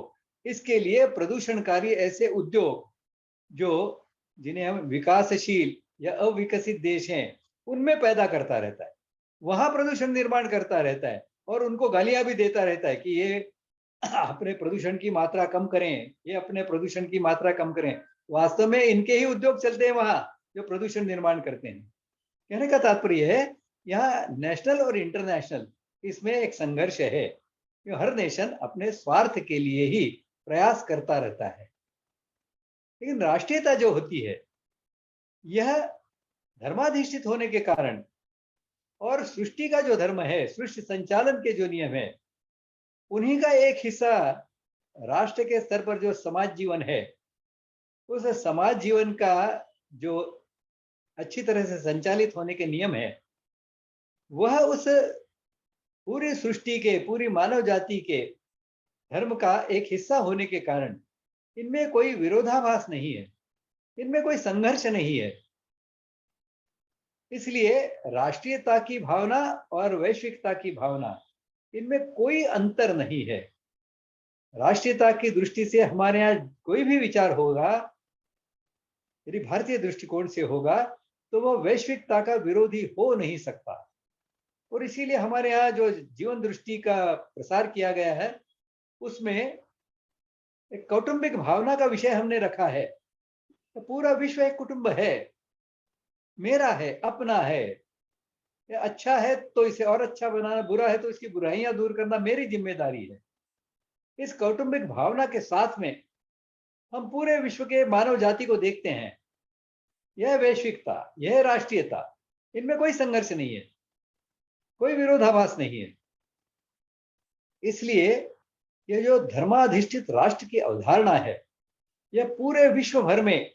इसके लिए प्रदूषणकारी ऐसे उद्योग जो जिन्हें हम विकासशील या अविकसित देश हैं उनमें पैदा करता रहता है, वहां प्रदूषण निर्माण करता रहता है और उनको गालियां भी देता रहता है कि ये अपने प्रदूषण की मात्रा कम करें, ये अपने प्रदूषण की मात्रा कम करें। वास्तव में इनके ही उद्योग चलते हैं वहां जो प्रदूषण निर्माण करते हैं। कहने का तात्पर्य है, यहाँ नेशनल और इंटरनेशनल इसमें एक संघर्ष है। हर नेशन अपने स्वार्थ के लिए ही प्रयास करता रहता है, लेकिन राष्ट्रीयता जो होती है यह धर्माधिष्ठित होने के कारण और सृष्टि का जो धर्म है, सृष्टि संचालन के जो नियम है, उन्हीं का एक हिस्सा राष्ट्र के स्तर पर जो समाज जीवन है, उस समाज जीवन का जो अच्छी तरह से संचालित होने के नियम है, वह उस पूरी सृष्टि के, पूरी मानव जाति के धर्म का एक हिस्सा होने के कारण इनमें कोई विरोधाभास नहीं है, इनमें कोई संघर्ष नहीं है। इसलिए राष्ट्रीयता की भावना और वैश्विकता की भावना, इनमें कोई अंतर नहीं है। राष्ट्रीयता की दृष्टि से हमारे यहाँ कोई भी विचार होगा, यदि भारतीय दृष्टिकोण से होगा, तो वह वैश्विकता का विरोधी हो नहीं सकता। और इसीलिए हमारे यहाँ जो जीवन दृष्टि का प्रसार किया गया है, उसमें एक कौटुंबिक भावना का विषय हमने रखा है। तो पूरा विश्व एक कुटुंब है, मेरा है, अपना है। अच्छा है तो इसे और अच्छा बनाना, बुरा है तो इसकी बुराइयां दूर करना मेरी जिम्मेदारी है। इस कौटुंबिक भावना के साथ में हम पूरे विश्व के मानव जाति को देखते हैं। यह वैश्विकता, यह राष्ट्रीयता, इनमें कोई संघर्ष नहीं है, कोई विरोधाभास नहीं है। इसलिए यह जो धर्माधिष्ठित राष्ट्र की अवधारणा है, यह पूरे विश्व भर में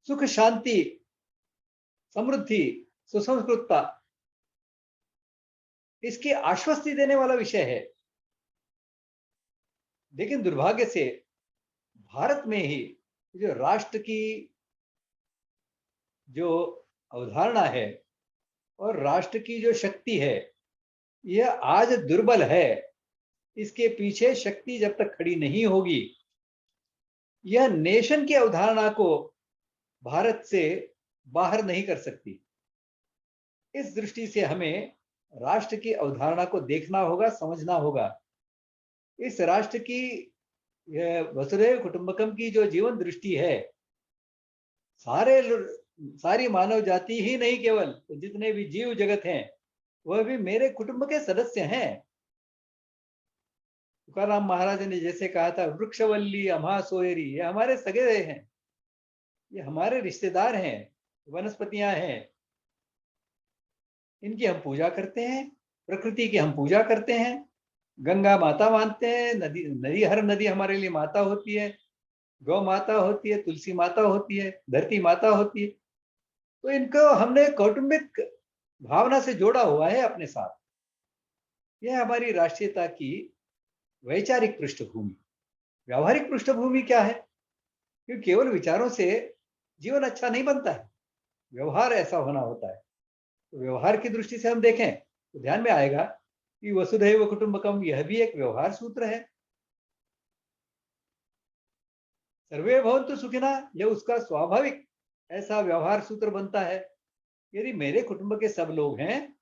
सुख, शांति, समृद्धि, सुसंस्कृतता, इसकी आश्वस्ति देने वाला विषय है। लेकिन दुर्भाग्य से भारत में ही जो राष्ट्र की जो अवधारणा है और राष्ट्र की जो शक्ति है, यह आज दुर्बल है। इसके पीछे शक्ति जब तक खड़ी नहीं होगी, यह नेशन की अवधारणा को भारत से बाहर नहीं कर सकती। इस दृष्टि से हमें राष्ट्र की अवधारणा को देखना होगा, समझना होगा। इस राष्ट्र की वसुधैव कुटुंबकम की जो जीवन दृष्टि है, सारी मानव जाति ही नहीं, केवल जितने भी जीव जगत हैं वह भी मेरे कुटुंब के सदस्य हैं। तुकाराम महाराज ने जैसे कहा था, वृक्षवल्ली अम्हा सोयरी, ये हमारे सगे हैं, ये हमारे रिश्तेदार हैं, वनस्पतियां हैं, इनकी हम पूजा करते हैं, प्रकृति की हम पूजा करते हैं, गंगा माता मानते हैं, नदी हर नदी हमारे लिए माता होती है, गौ माता होती है, तुलसी माता होती है, धरती माता होती है। तो इनको हमने कौटुंबिक भावना से जोड़ा हुआ है अपने साथ। यह हमारी राष्ट्रीयता की वैचारिक पृष्ठभूमि। व्यावहारिक पृष्ठभूमि क्या है? क्योंकि केवल विचारों से जीवन अच्छा नहीं बनता है, व्यवहार ऐसा होना होता है। तो व्यवहार की दृष्टि से हम देखें तो ध्यान में आएगा कि वसुधैव कुटुंबकम यह भी एक व्यवहार सूत्र है। सर्वे भवन्तु सुखिनः, यह उसका स्वाभाविक ऐसा व्यवहार सूत्र बनता है। यदि मेरे कुटुंब के सब लोग हैं,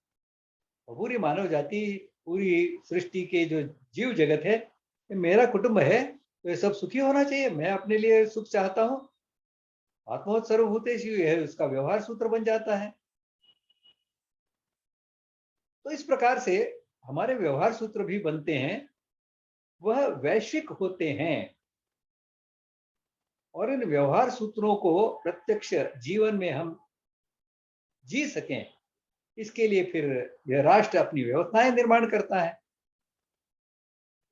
पूरी मानव जाति, पूरी सृष्टि के जो जीव जगत है, ये मेरा कुटुंब है, तो ये सब सुखी होना चाहिए। मैं अपने लिए सुख चाहता हूँ, आत्मवत् सर्वभूतेषु, यह उसका व्यवहार सूत्र बन जाता है। तो इस प्रकार से हमारे व्यवहार सूत्र भी बनते हैं, वह वैश्विक होते हैं। और इन व्यवहार सूत्रों को प्रत्यक्ष जीवन में हम जी सकें, इसके लिए फिर यह राष्ट्र अपनी व्यवस्थाएं निर्माण करता है।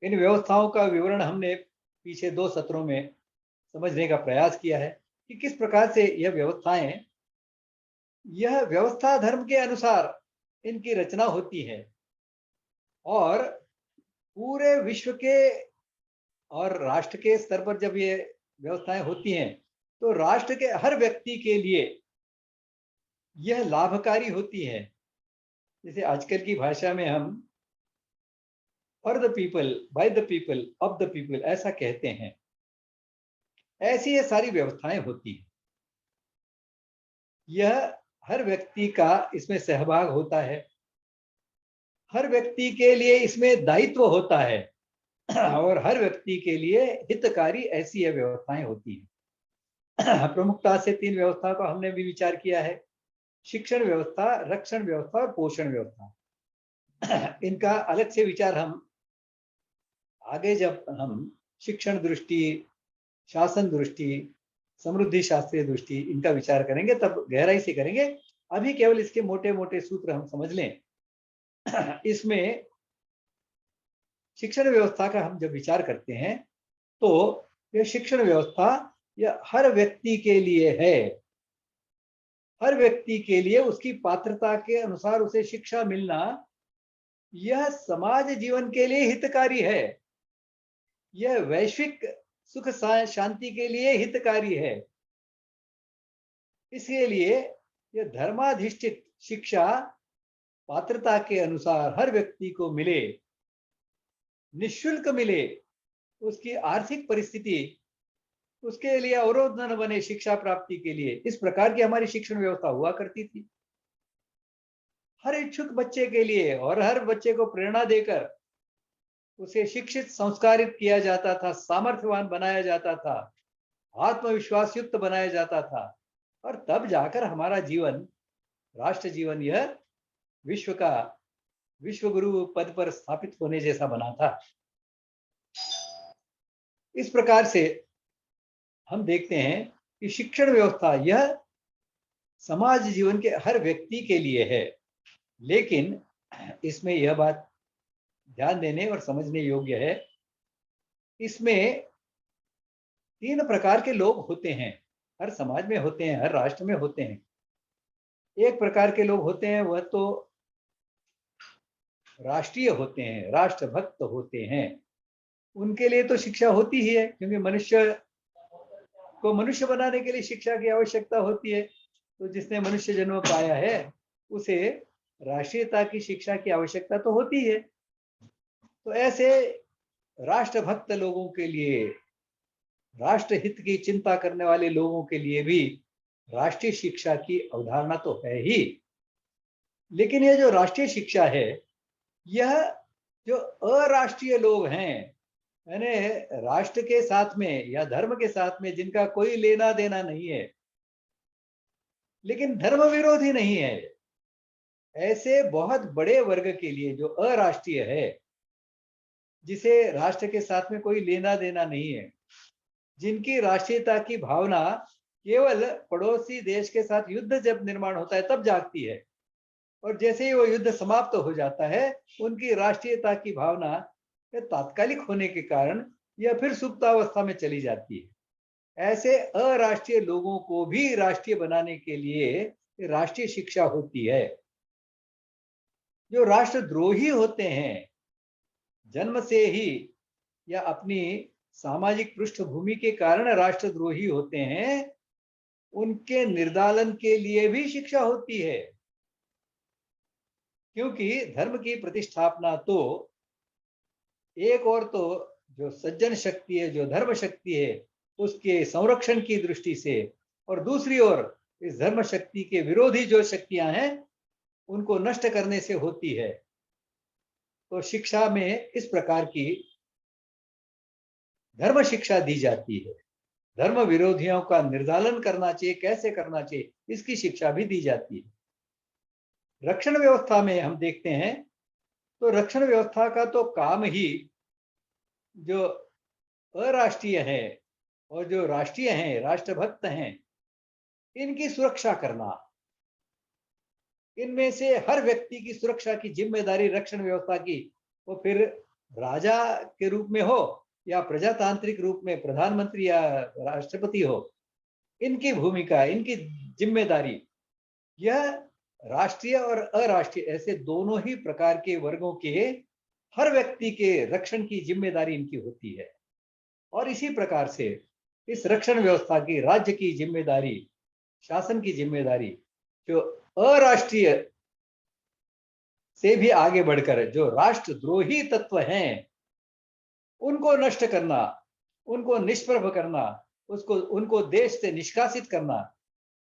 इन व्यवस्थाओं का विवरण हमने पीछे 2 सत्रों में समझने का प्रयास किया है कि किस प्रकार से यह व्यवस्था धर्म के अनुसार इनकी रचना होती है और पूरे विश्व के और राष्ट्र के स्तर पर जब ये व्यवस्थाएं होती हैं तो राष्ट्र के हर व्यक्ति के लिए यह लाभकारी होती है। जैसे आजकल की भाषा में हम for the people, by the people, of the people ऐसा कहते हैं। ऐसी ये सारी व्यवस्थाएं होती हैं। यह हर व्यक्ति का इसमें सहभाग होता है, हर व्यक्ति के लिए इसमें दायित्व होता है और हर व्यक्ति के लिए हितकारी ऐसी यह व्यवस्थाएं होती हैं। प्रमुखता से 3 व्यवस्था का हमने भी विचार किया है: शिक्षण व्यवस्था, रक्षण व्यवस्था और पोषण व्यवस्था। इनका अलग से विचार हम आगे जब हम शिक्षण दृष्टि, शासन दृष्टि, समृद्धि शास्त्रीय दृष्टि इनका विचार करेंगे तब गहराई से करेंगे। अभी केवल इसके मोटे मोटे सूत्र हम समझ लें। इसमें शिक्षण व्यवस्था का हम जब विचार करते हैं तो यह शिक्षण व्यवस्था यह हर व्यक्ति के लिए है। हर व्यक्ति के लिए उसकी पात्रता के अनुसार उसे शिक्षा मिलना यह समाज जीवन के लिए हितकारी है। यह वैश्विक सुख शांति के लिए हितकारी है। इसके लिए यह धर्माधिष्ठित शिक्षा पात्रता के अनुसार हर व्यक्ति को मिले, निःशुल्क मिले, उसकी आर्थिक परिस्थिति उसके लिए अवरोध न बने शिक्षा प्राप्ति के लिए। इस प्रकार की हमारी शिक्षण व्यवस्था हुआ करती थी। हर इच्छुक बच्चे के लिए और हर बच्चे को प्रेरणा देकर उसे शिक्षित संस्कारित किया जाता था, सामर्थ्यवान बनाया जाता था, आत्मविश्वास युक्त बनाया जाता था और तब जाकर हमारा जीवन, राष्ट्र जीवन यह विश्व का विश्व गुरु पद पर स्थापित होने जैसा बना था। इस प्रकार से हम देखते हैं कि शिक्षण व्यवस्था यह समाज जीवन के हर व्यक्ति के लिए है। लेकिन इसमें यह बात ध्यान देने और समझने योग्य है, इसमें 3 प्रकार के लोग होते हैं, हर समाज में होते हैं, हर राष्ट्र में होते हैं। एक प्रकार के लोग होते हैं वह तो राष्ट्रीय होते हैं, राष्ट्रभक्त होते हैं। उनके लिए तो शिक्षा होती ही है, क्योंकि मनुष्य को मनुष्य बनाने के लिए शिक्षा की आवश्यकता होती है। तो जिसने मनुष्य जन्म पाया है उसे राष्ट्रीयता की शिक्षा की आवश्यकता तो होती है। तो ऐसे राष्ट्रभक्त लोगों के लिए, राष्ट्र हित की चिंता करने वाले लोगों के लिए भी राष्ट्रीय शिक्षा की अवधारणा तो है ही। लेकिन यह जो राष्ट्रीय शिक्षा है, यह जो अराष्ट्रीय लोग हैं, यानी राष्ट्र के साथ में या धर्म के साथ में जिनका कोई लेना देना नहीं है, लेकिन धर्म विरोधी नहीं है, ऐसे बहुत बड़े वर्ग के लिए जो अराष्ट्रीय है, जिसे राष्ट्र के साथ में कोई लेना देना नहीं है, जिनकी राष्ट्रीयता की भावना केवल पड़ोसी देश के साथ युद्ध जब निर्माण होता है तब जागती है, और जैसे ही वो युद्ध समाप्त हो जाता है उनकी राष्ट्रीयता की भावना तात्कालिक होने के कारण यह फिर सुप्तावस्था में चली जाती है। ऐसे अराष्ट्रीय लोगों को भी राष्ट्रीय बनाने के लिए राष्ट्रीय शिक्षा होती है। जो राष्ट्रद्रोही होते हैं, जन्म से ही या अपनी सामाजिक पृष्ठभूमि के कारण राष्ट्रद्रोही होते हैं, उनके निर्दालन के लिए भी शिक्षा होती है। क्योंकि धर्म की प्रतिष्ठापना तो एक और तो जो सज्जन शक्ति है, जो धर्म शक्ति है, उसके संरक्षण की दृष्टि से, और दूसरी ओर इस धर्म शक्ति के विरोधी जो शक्तियां हैं उनको नष्ट करने से होती है। तो शिक्षा में इस प्रकार की धर्म शिक्षा दी जाती है। धर्म विरोधियों का निर्दालन करना चाहिए, कैसे करना चाहिए, इसकी शिक्षा भी दी जाती है। रक्षण व्यवस्था में हम देखते हैं तो रक्षण व्यवस्था का तो काम ही जो अराष्ट्रीय है और जो राष्ट्रीय हैं, राष्ट्रभक्त हैं, इनकी सुरक्षा करना, इनमें से हर व्यक्ति की सुरक्षा की जिम्मेदारी रक्षण व्यवस्था की, वो फिर राजा के रूप में हो या प्रजातांत्रिक रूप में प्रधानमंत्री या राष्ट्रपति हो, इनकी भूमिका, इनकी जिम्मेदारी, यह राष्ट्रीय और अराष्ट्रीय ऐसे दोनों ही प्रकार के वर्गों के हर व्यक्ति के रक्षण की जिम्मेदारी इनकी होती है। और इसी प्रकार से इस रक्षण व्यवस्था की, राज्य की जिम्मेदारी, शासन की जिम्मेदारी जो अराष्ट्रीय से भी आगे बढ़कर जो राष्ट्रद्रोही तत्व हैं, उनको नष्ट करना, उनको निष्प्रभ करना, उनको देश से निष्कासित करना,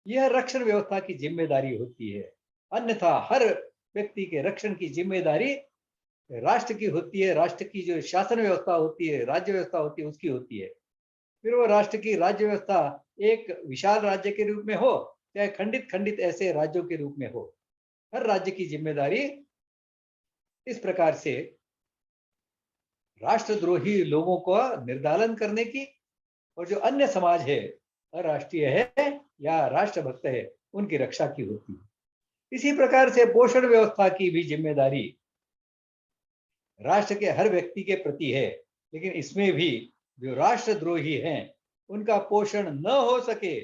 यह रक्षण व्यवस्था की जिम्मेदारी होती है। अन्यथा हर व्यक्ति के रक्षण की जिम्मेदारी राष्ट्र की होती है। राष्ट्र की जो शासन व्यवस्था होती है, राज्य व्यवस्था होती है, उसकी होती है। फिर वो राष्ट्र की राज्य व्यवस्था एक विशाल राज्य के रूप में हो, चाहे खंडित खंडित ऐसे राज्यों के रूप में हो, हर राज्य की जिम्मेदारी इस प्रकार से राष्ट्रद्रोही लोगों को निर्दालन करने की, और जो अन्य समाज है, अराष्ट्रीय है या राष्ट्रभक्त है, उनकी रक्षा की होती है। इसी प्रकार से पोषण व्यवस्था की भी जिम्मेदारी राष्ट्र के हर व्यक्ति के प्रति है, लेकिन इसमें भी जो राष्ट्रद्रोही हैं, उनका पोषण न हो सके,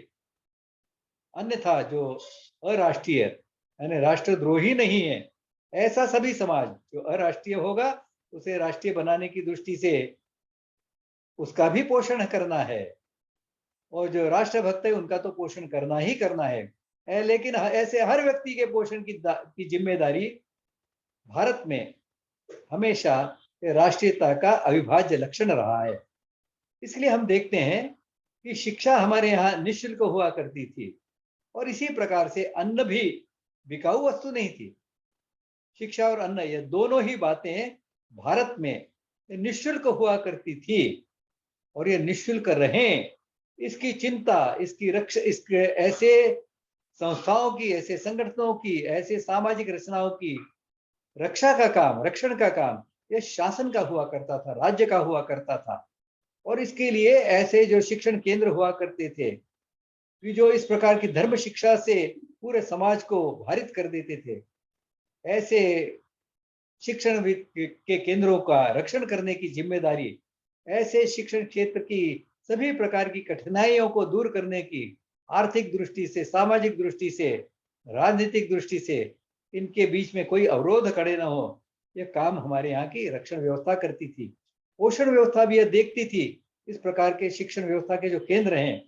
अन्यथा जो अराष्ट्रीय यानी राष्ट्रद्रोही नहीं है, ऐसा सभी समाज जो अराष्ट्रीय होगा, उसे राष्ट्रीय बनाने की दृष्टि से उसका भी पोषण करना है, और जो राष्ट्रभक्त है उनका तो पोषण करना ही करना है। लेकिन ऐसे हर व्यक्ति के पोषण की जिम्मेदारी भारत में हमेशा राष्ट्रीयता का अविभाज्य लक्षण रहा है। इसलिए हम देखते हैं कि शिक्षा हमारे यहाँ निःशुल्क हुआ करती थी, और इसी प्रकार से अन्न भी बिकाऊ वस्तु नहीं थी। शिक्षा और अन्न, ये दोनों ही बातें भारत में निःशुल्क हुआ करती थी, और ये निःशुल्क रहें, इसकी चिंता, इसकी रक्षा, इसके ऐसे संस्थाओं की, ऐसे संगठनों की, ऐसे सामाजिक रचनाओं की रक्षा का काम, रक्षण का काम, यह शासन का हुआ करता था, राज्य का हुआ करता था। और इसके लिए ऐसे जो शिक्षण केंद्र हुआ करते थे, जो इस प्रकार की धर्म शिक्षा से पूरे समाज को भारित कर देते थे, ऐसे शिक्षण के केंद्रों का रक्षण करने की जिम्मेदारी, ऐसे शिक्षण क्षेत्र की सभी प्रकार की कठिनाइयों को दूर करने की, आर्थिक दृष्टि से, सामाजिक दृष्टि से, राजनीतिक दृष्टि से, इनके बीच में कोई अवरोध खड़े न हो, यह काम हमारे यहाँ की रक्षण व्यवस्था करती थी। पोषण व्यवस्था भी यह देखती थी इस प्रकार के शिक्षण व्यवस्था के जो केंद्र हैं,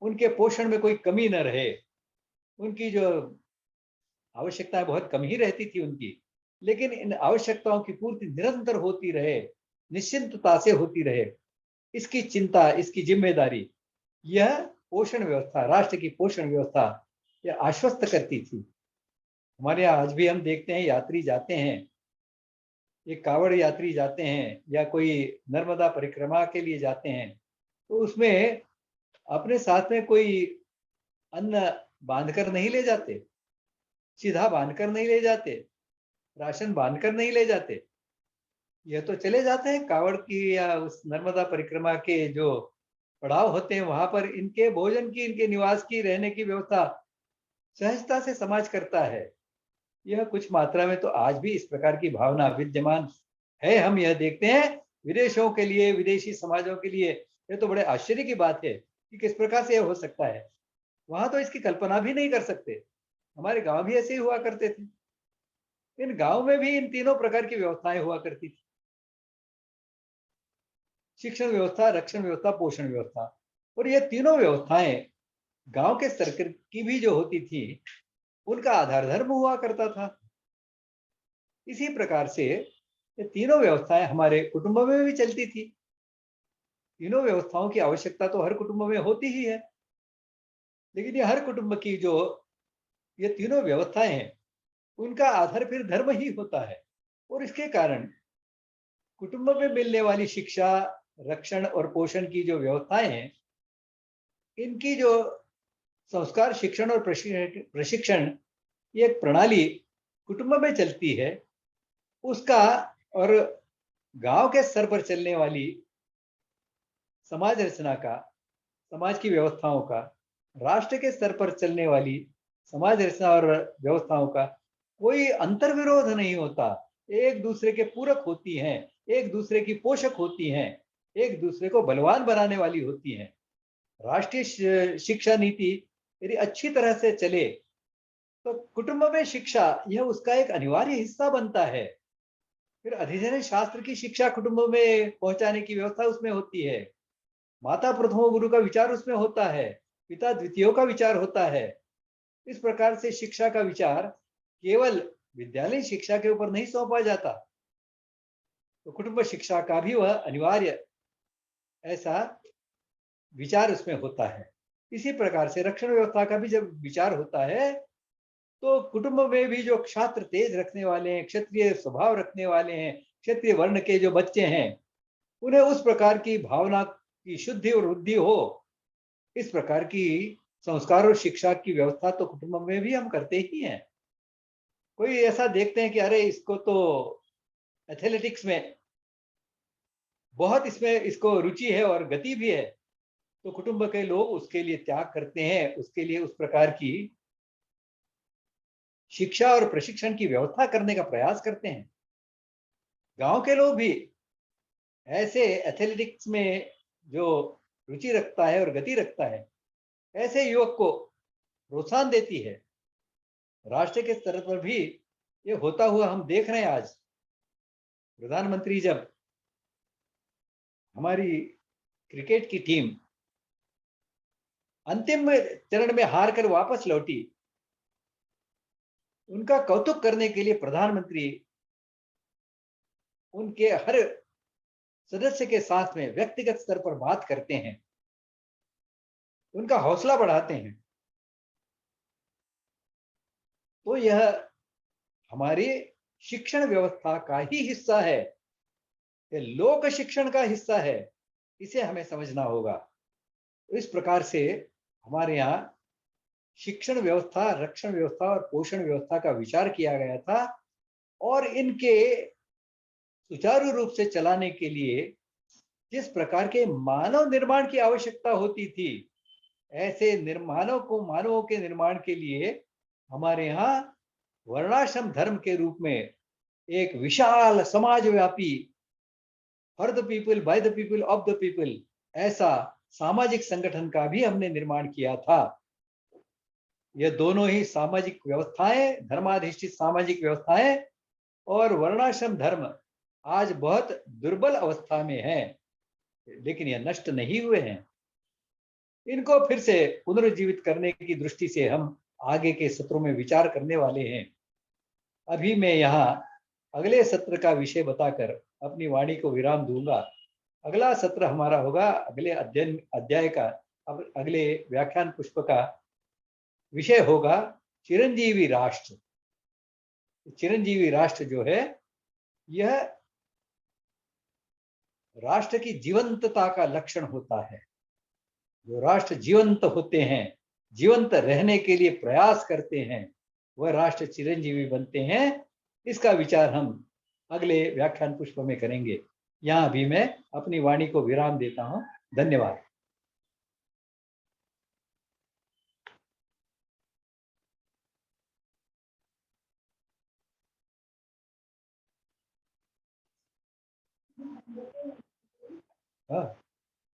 उनके पोषण में कोई कमी न रहे। उनकी जो आवश्यकताएं बहुत कम ही रहती थी उनकी, लेकिन इन आवश्यकताओं की पूर्ति निरंतर होती रहे, निश्चिंतता से होती रहे, इसकी चिंता, इसकी जिम्मेदारी यह पोषण व्यवस्था, राष्ट्र की पोषण व्यवस्था, यह आश्वस्त करती थी। हमारे यहाँ आज भी हम देखते हैं, यात्री जाते हैं, ये कावड़ यात्री जाते हैं या कोई नर्मदा परिक्रमा के लिए जाते हैं, तो उसमें अपने साथ में कोई अन्न बांधकर नहीं ले जाते, सीधा बांधकर नहीं ले जाते, राशन बांधकर नहीं ले जाते। यह तो चले जाते हैं कावड़ की या उस नर्मदा परिक्रमा के जो पड़ाव होते हैं, वहां पर इनके भोजन की, इनके निवास की, रहने की व्यवस्था सहजता से समाज करता है। यह कुछ मात्रा में तो आज भी इस प्रकार की भावना विद्यमान है। हम यह देखते हैं विदेशों के लिए, विदेशी समाजों के लिए यह तो बड़े आश्चर्य की बात है कि किस प्रकार से यह हो सकता है। वहां तो इसकी कल्पना भी नहीं कर सकते। हमारे गांव भी ऐसे ही हुआ करते थे। इन गांव में भी इन तीनों प्रकार की व्यवस्थाएं हुआ करती थी, शिक्षण व्यवस्था, रक्षण व्यवस्था, पोषण व्यवस्था। और ये तीनों व्यवस्थाएं गांव के स्तर की भी जो होती थी, उनका आधार धर्म हुआ करता था। इसी प्रकार से ये तीनों व्यवस्थाएं हमारे कुटुंब में भी चलती थी। तीनों व्यवस्थाओं की आवश्यकता तो हर कुटुंब में होती ही है, लेकिन ये हर कुटुंब की जो ये तीनों व्यवस्थाएं हैं, उनका आधार फिर धर्म ही होता है। और इसके कारण कुटुंब में मिलने वाली शिक्षा, रक्षण और पोषण की जो व्यवस्थाएं हैं, इनकी जो संस्कार, शिक्षण और प्रशिक्षण, ये एक प्रणाली कुटुंब में चलती है, उसका और गांव के स्तर पर चलने वाली समाज रचना का समाज की व्यवस्थाओं का, राष्ट्र के स्तर पर चलने वाली समाज रचना और व्यवस्थाओं का कोई अंतर्विरोध नहीं होता, एक दूसरे के पूरक होती हैं, एक दूसरे की पोषक होती हैं, एक दूसरे को बलवान बनाने वाली होती हैं। राष्ट्रीय शिक्षा नीति यदि अच्छी तरह से चले तो कुटुंब में शिक्षा यह उसका एक अनिवार्य हिस्सा बनता है। फिर अधिजन शास्त्र की शिक्षा कुटुंब में पहुंचाने की व्यवस्था उसमें होती है। माता प्रथमो गुरु का विचार उसमें होता है, पिता द्वितीयों का विचार होता है। इस प्रकार से शिक्षा का विचार केवल विद्यालय शिक्षा के ऊपर नहीं सौंपा जाता, तो कुटुंब शिक्षा का भी वह अनिवार्य ऐसा विचार उसमें होता है। इसी प्रकार से रक्षण व्यवस्था का भी जब विचार होता है तो कुटुंब में भी जो क्षात्र तेज रखने वाले हैं, क्षत्रिय स्वभाव रखने वाले हैं, क्षत्रिय वर्ण के जो बच्चे हैं, उन्हें उस प्रकार की भावना की शुद्धि और वृद्धि हो, इस प्रकार की संस्कार और शिक्षा की व्यवस्था तो कुटुंब में भी हम करते ही हैं। कोई ऐसा देखते हैं कि अरे इसको तो एथलेटिक्स में बहुत इसमें इसको रुचि है और गति भी है, तो कुटुंब के लोग उसके लिए त्याग करते हैं, उसके लिए उस प्रकार की शिक्षा और प्रशिक्षण की व्यवस्था करने का प्रयास करते हैं। गांव के लोग भी ऐसे एथलेटिक्स में जो रुचि रखता है और गति रखता है, ऐसे युवक को प्रोत्साहन देती है। राष्ट्र के स्तर पर भी ये होता हुआ हम देख रहे हैं। आज प्रधानमंत्री जब हमारी क्रिकेट की टीम अंतिम चरण में हार कर वापस लौटी, उनका कौतुक करने के लिए प्रधानमंत्री उनके हर सदस्य के साथ में व्यक्तिगत स्तर पर बात करते हैं, उनका हौसला बढ़ाते हैं। तो यह हमारी शिक्षण व्यवस्था का ही हिस्सा है, ये लोक शिक्षण का हिस्सा है, इसे हमें समझना होगा। इस प्रकार से हमारे यहाँ शिक्षण व्यवस्था, रक्षण व्यवस्था और पोषण व्यवस्था का विचार किया गया था, और इनके सुचारू रूप से चलाने के लिए जिस प्रकार के मानव निर्माण की आवश्यकता होती थी, ऐसे मानवों के निर्माण के लिए हमारे यहाँ वर्णाश्रम धर्म के रूप में एक विशाल समाजव्यापी for the people, by the people, of the people, ऐसा सामाजिक संगठन का भी हमने निर्माण किया था। यह दोनों ही सामाजिक व्यवस्थाएं, धर्माधिष्ठित सामाजिक व्यवस्थाएं और वर्णाश्रम धर्म आज बहुत दुर्बल अवस्था में है, लेकिन यह नष्ट नहीं हुए हैं। इनको फिर से पुनर्जीवित करने की दृष्टि से हम आगे के सत्रों में विचार करने वाले हैं। अभी मैं यहाँ अगले सत्र का विषय बताकर अपनी वाणी को विराम दूंगा। अगला सत्र हमारा होगा अगले अध्याय का, अगले व्याख्यान पुष्प का विषय होगा चिरंजीवी राष्ट्र। चिरंजीवी राष्ट्र जो है, यह राष्ट्र की जीवंतता का लक्षण होता है। जो राष्ट्र जीवंत होते हैं, जीवंत रहने के लिए प्रयास करते हैं, वह राष्ट्र चिरंजीवी बनते हैं। इसका विचार हम अगले व्याख्यान पुष्प में करेंगे। यहाँ भी मैं अपनी वाणी को विराम देता हूँ। धन्यवाद।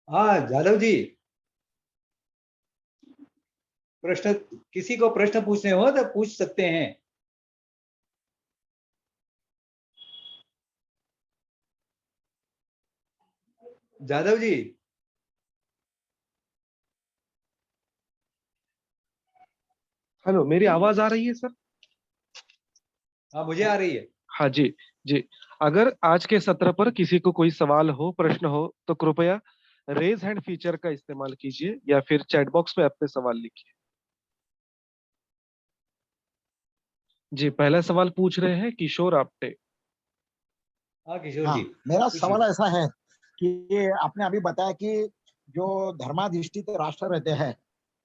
हाँ जादव जी, प्रश्न, किसी को प्रश्न पूछने हो तो पूछ सकते हैं। जादव जी, हेलो, मेरी आवाज आ रही है सर? हाँ मुझे आ रही है। हाँ जी जी। अगर आज के सत्र पर किसी को कोई सवाल हो, प्रश्न हो, तो कृपया रेज हैंड फीचर का इस्तेमाल कीजिए या फिर चैट बॉक्स में अपने सवाल लिखिए। जी, पहला सवाल पूछ रहे हैं किशोर आपटे। हाँ किशोर हाँ, जी मेरा पूछिए। सवाल ऐसा है कि आपने अभी बताया कि जो धर्माधिष्ठित राष्ट्र रहते हैं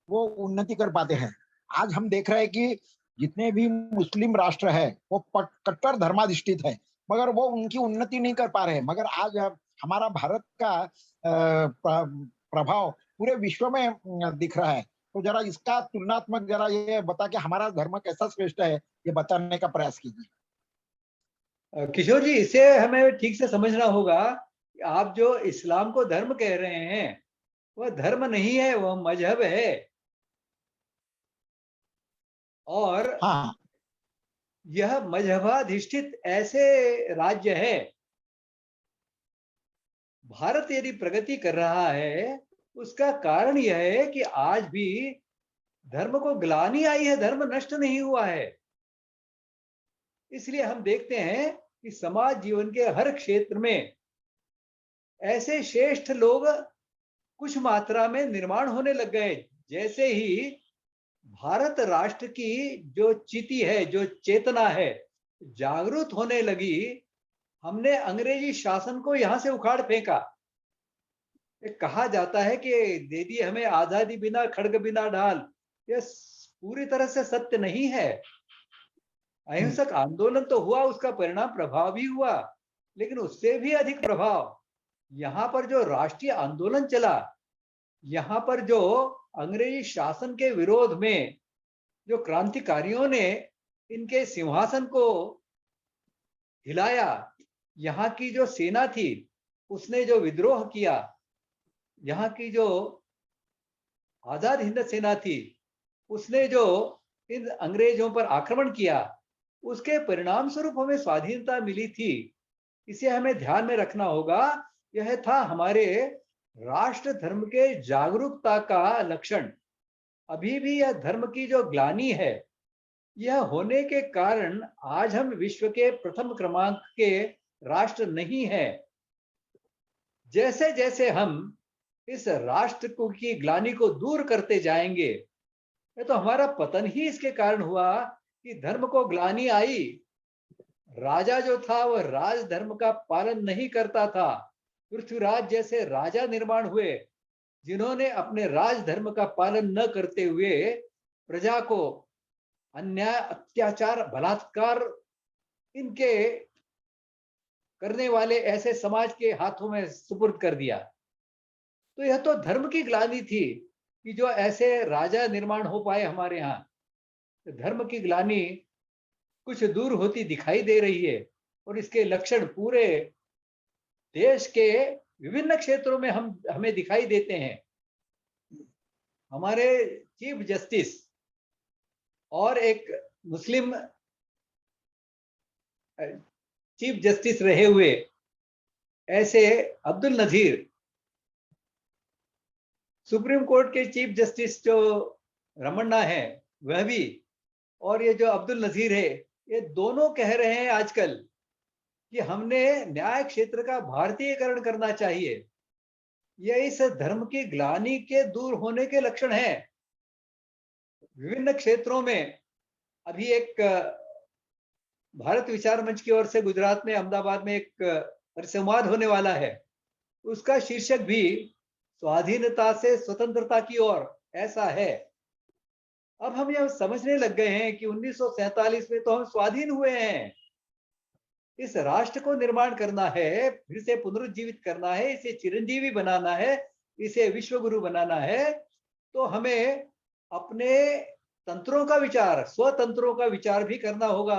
वो उन्नति कर पाते हैं। आज हम देख रहे हैं कि जितने भी मुस्लिम राष्ट्र है वो कट्टर धर्माधिष्ठित है, मगर वो उनकी उन्नति नहीं कर पा रहे हैं। मगर आज हमारा भारत का प्रभाव पूरे विश्व में दिख रहा है। तो जरा इसका तुलनात्मक जरा ये बता के हमारा धर्म कैसा श्रेष्ठ है, ये बताने का प्रयास कीजिए। किशोर जी, इसे हमें ठीक से समझना होगा। आप जो इस्लाम को धर्म कह रहे हैं, वह धर्म नहीं है, वह मजहब है। और हाँ, यह मजहबाधिष्ठित ऐसे राज्य है। भारत यदि प्रगति कर रहा है, उसका कारण यह है कि आज भी धर्म को ग्लानि आई है, धर्म नष्ट नहीं हुआ है। इसलिए हम देखते हैं कि समाज जीवन के हर क्षेत्र में ऐसे श्रेष्ठ लोग कुछ मात्रा में निर्माण होने लग गए। जैसे ही भारत राष्ट्र की जो चिति है, जो चेतना है, जागरूक होने लगी, हमने अंग्रेजी शासन को यहां से उखाड़ फेंका। कहा जाता है कि दे दी हमें आजादी बिना खड़ग बिना ढाल। यह पूरी तरह से सत्य नहीं है। अहिंसक आंदोलन तो हुआ, उसका परिणाम प्रभाव भी हुआ, लेकिन उससे भी अधिक प्रभाव यहाँ पर जो राष्ट्रीय आंदोलन चला, यहाँ पर जो अंग्रेजी शासन के विरोध में जो क्रांतिकारियों ने इनके सिंहासन को हिलाया, यहाँ की जो सेना थी उसने जो विद्रोह किया, यहाँ की जो आजाद हिंद सेना थी उसने जो इन अंग्रेजों पर आक्रमण किया, उसके परिणाम स्वरूप हमें स्वाधीनता मिली थी। इसे हमें ध्यान में रखना होगा। यह था हमारे राष्ट्र धर्म के जागरूकता का लक्षण। अभी भी यह धर्म की जो ग्लानि है, यह होने के कारण आज हम विश्व के प्रथम क्रमांक के राष्ट्र नहीं है। जैसे जैसे हम इस राष्ट्र को की ग्लानि को दूर करते जाएंगे, ये तो हमारा पतन ही इसके कारण हुआ कि धर्म को ग्लानि आई। राजा जो था वह राज धर्म का पालन नहीं करता था। पृथ्वीराज जैसे राजा निर्माण हुए, जिन्होंने अपने राज धर्म का पालन न करते हुए प्रजा को अन्याय, अत्याचार, बलात्कार इनके करने वाले ऐसे समाज के हाथों में सुपुर्द कर दिया। तो यह तो धर्म की ग्लानि थी कि जो ऐसे राजा निर्माण हो पाए हमारे यहाँ। तो धर्म की ग्लानि कुछ दूर होती दिखाई दे रही है, और इसके लक्षण पूरे देश के विभिन्न क्षेत्रों में हमें दिखाई देते हैं। हमारे चीफ जस्टिस और एक मुस्लिम चीफ जस्टिस रहे हुए ऐसे अब्दुल नजीर, सुप्रीम कोर्ट के चीफ जस्टिस जो रमन्ना है वह भी, और ये जो अब्दुल नजीर है, ये दोनों कह रहे हैं आजकल कि हमने न्याय क्षेत्र का भारतीयकरण करना चाहिए। यह इस धर्म की ग्लानि के दूर होने के लक्षण हैं। विभिन्न क्षेत्रों में अभी एक भारत विचार मंच की ओर से गुजरात में अहमदाबाद में एक परिसंवाद होने वाला है। उसका शीर्षक भी स्वाधीनता से स्वतंत्रता की ओर ऐसा है। अब हम यह समझने लग गए हैं कि 1947 में तो हम स्वाधीन हुए हैं। इस राष्ट्र को निर्माण करना है, फिर से पुनरुज्जीवित करना है, इसे चिरंजीवी बनाना है, इसे विश्वगुरु बनाना है। तो हमें अपने तंत्रों का विचार, स्वतंत्रों का विचार भी करना होगा।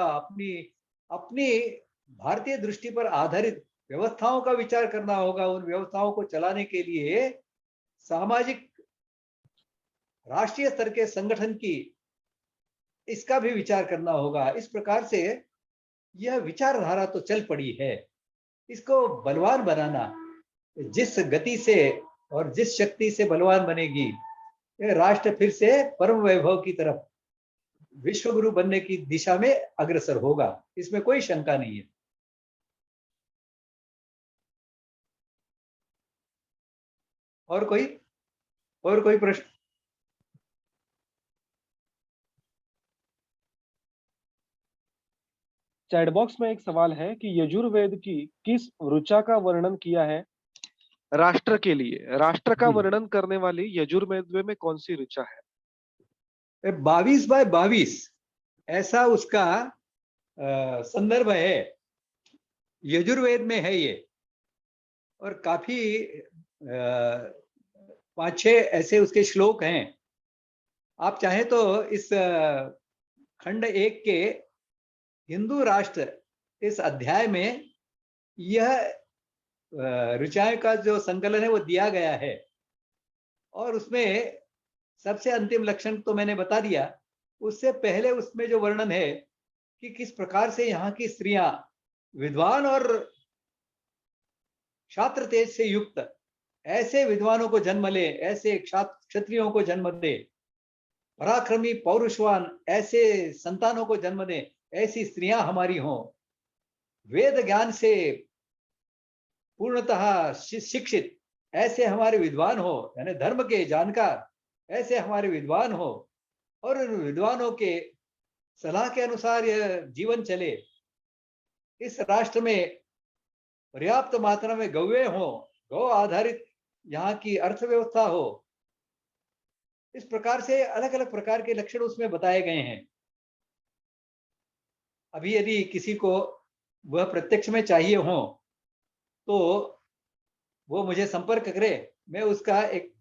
अपनी भारतीय दृष्टि पर आधारित व्यवस्थाओं का विचार करना होगा। उन व्यवस्थाओं को चलाने के लिए सामाजिक राष्ट्रीय स्तर के संगठन की इसका भी विचार करना होगा। इस प्रकार से यह विचारधारा तो चल पड़ी है। इसको बलवान बनाना, जिस गति से और जिस शक्ति से बलवान बनेगी, यह राष्ट्र फिर से परम वैभव की तरफ, विश्वगुरु बनने की दिशा में अग्रसर होगा। इसमें कोई शंका नहीं है। और कोई प्रश्न? चैट बॉक्स में एक सवाल है कि यजुर्वेद की किस ऋचा का वर्णन किया है राष्ट्र के लिए? राष्ट्र का वर्णन करने वाली यजुर्वेद में कौन सी ऋचा है? 22/22 ऐसा उसका संदर्भ है। यजुर्वेद में है ये, और काफी 5-6 ऐसे उसके श्लोक हैं। आप चाहें तो इस खंड 1 के हिंदू राष्ट्र इस अध्याय में यह ऋचाएं का जो संकलन है वो दिया गया है, और उसमें सबसे अंतिम लक्षण तो मैंने बता दिया। उससे पहले उसमें जो वर्णन है कि किस प्रकार से यहाँ की स्त्रियां विद्वान और क्षात्र तेज से युक्त ऐसे विद्वानों को जन्म ले, ऐसे क्षत्रियों को जन्म दे, पराक्रमी पौरुषवान ऐसे संतानों को जन्म दे, ऐसी स्त्रियां हमारी हों, वेद ज्ञान से पूर्णतः शिक्षित ऐसे हमारे विद्वान हो, यानी धर्म के जानकार ऐसे हमारे विद्वान हो, और उन विद्वानों के सलाह के अनुसार यह जीवन चले। इस राष्ट्र में पर्याप्त मात्रा में गौएं हो, गौ आधारित यहाँ की अर्थव्यवस्था हो। इस प्रकार से अलग अलग प्रकार के लक्षण उसमें बताए गए हैं। अभी यदि किसी को वह प्रत्यक्ष में चाहिए हो तो वो मुझे संपर्क करे, मैं उसका एक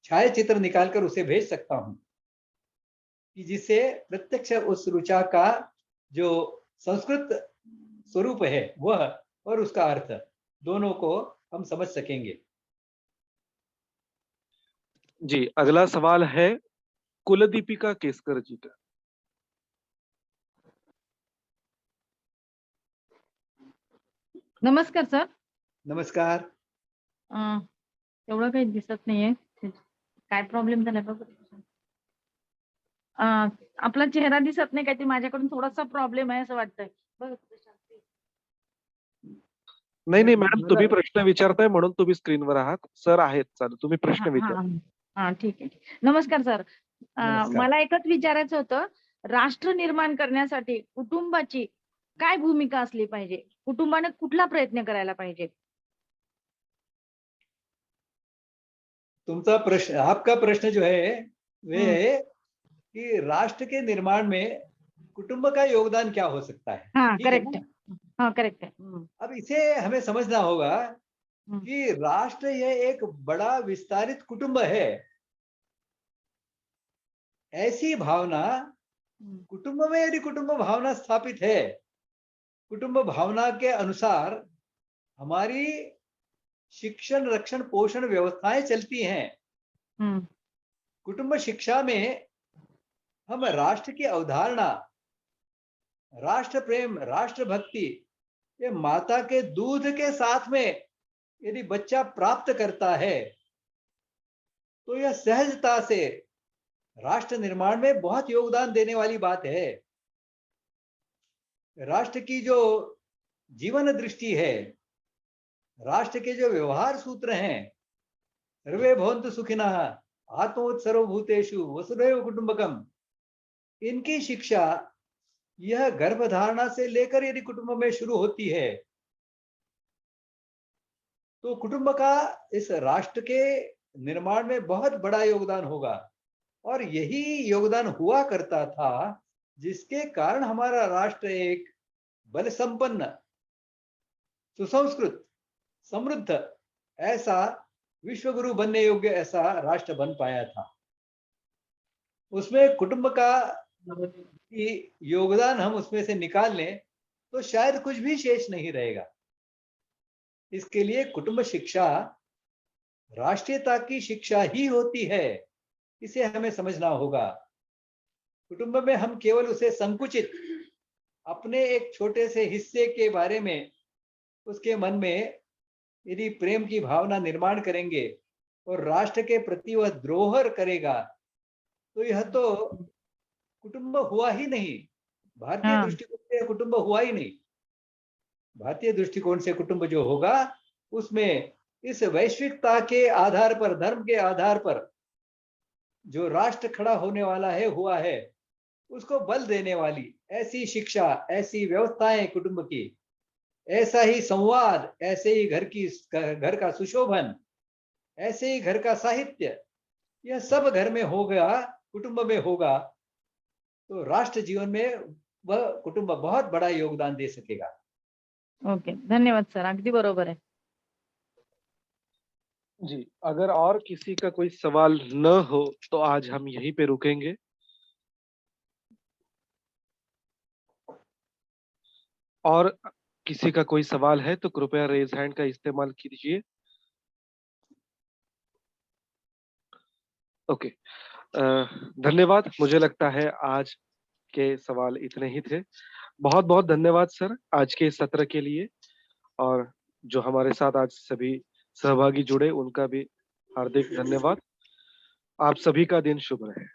छायाचित्र निकालकर उसे भेज सकता हूं, कि जिससे प्रत्यक्ष उस ऋचा का जो संस्कृत स्वरूप है वह और उसका अर्थ दोनों को हम समझ सकेंगे। जी, अगला सवाल है कुलदीपिका केसकर जी का। नमस्कार सर. नमस्कार. एवढं काही दिसत नाहीये. काय प्रॉब्लेम झालाय बघा. आपला चेहरा दिसत नाही, काय ते माझ्याकडून थोडासा प्रॉब्लेम आहे असं वाटतंय. नाही नाही मॅडम, तुम्ही प्रश्न विचारताय म्हणून तुम्ही स्क्रीनवर आहात. सर आहेत चालू, तुम्ही प्रश्न विचारा. हा ठीक आहे. नमस्कार सर. मला एकच विचारायचं होतं, राष्ट्र निर्माण करण्यासाठी कुटुंबाची काय भूमिका असली पाहिजे, कुटुंबाने कुठला प्रयत्न करायला पाहिजे? तुमचा प्रश्न, आपका प्रश्न जो है वे है कि राष्ट्र के निर्माण में कुटुंब का योगदान क्या हो सकता है। हाँ करेक्ट है, हाँ करेक्ट है। अब इसे हमें समझना होगा कि राष्ट्र यह एक बड़ा विस्तारित कुटुंब है। ऐसी भावना कुटुंब में, यदि कुटुंब भावना स्थापित है, कुटुंब भावना के अनुसार हमारी शिक्षण रक्षण पोषण व्यवस्थाएं चलती हैं। कुटुंब शिक्षा में हम राष्ट्र की अवधारणा, राष्ट्र प्रेम, राष्ट्र भक्ति, ये माता के दूध के साथ में यदि बच्चा प्राप्त करता है तो यह सहजता से राष्ट्र निर्माण में बहुत योगदान देने वाली बात है। राष्ट्र की जो जीवन दृष्टि है, राष्ट्र के जो व्यवहार सूत्र हैं, सर्वे भवन्तु सुखिनः आत्मवत् सर्वभूतेषु वसुधैव कुटुंबकम, इनकी शिक्षा यह गर्भधारणा से लेकर यदि कुटुंब में शुरू होती है तो कुटुंब का इस राष्ट्र के निर्माण में बहुत बड़ा योगदान होगा। और यही योगदान हुआ करता था जिसके कारण हमारा राष्ट्र एक बल संपन्न, सुसंस्कृत, समृद्ध, ऐसा विश्वगुरु बनने योग्य ऐसा राष्ट्र बन पाया था। उसमें कुटुंब का योगदान हम उसमें से निकाल लें तो शायद कुछ भी शेष नहीं रहेगा। इसके लिए कुटुंब शिक्षा राष्ट्रीयता की शिक्षा ही होती है, इसे हमें समझना होगा। कुटुंब में हम केवल उसे संकुचित अपने एक छोटे से हिस्से के बारे में उसके मन में यदि प्रेम की भावना निर्माण करेंगे और राष्ट्र के प्रति वह द्रोह करेगा तो यह तो कुटुंब हुआ ही नहीं। भारतीय दृष्टिकोण से कुटुंब हुआ ही नहीं। भारतीय दृष्टिकोण से कुटुंब जो होगा उसमें इस वैश्विकता के आधार पर, धर्म के आधार पर जो राष्ट्र खड़ा होने वाला है, हुआ है, उसको बल देने वाली ऐसी शिक्षा, ऐसी व्यवस्थाएं कुटुंब की, ऐसा ही संवाद, ऐसे ही घर का सुशोभन, ऐसे ही घर का साहित्य, यह सब घर में होगा, कुटुंब में होगा तो राष्ट्र जीवन में वह कुटुंब बहुत बड़ा योगदान दे सकेगा। ओके, धन्यवाद सर, अगदी बरोबर आहे। जी, अगर और किसी का कोई सवाल न हो तो आज हम यहीं पे रुकेंगे। और किसी का कोई सवाल है तो कृपया रेज हैंड का इस्तेमाल कीजिए। ओके, धन्यवाद। मुझे लगता है आज के सवाल इतने ही थे। बहुत बहुत धन्यवाद सर आज के इस सत्र के लिए, और जो हमारे साथ आज सभी सहभागी जुड़े उनका भी हार्दिक धन्यवाद। आप सभी का दिन शुभ रहे।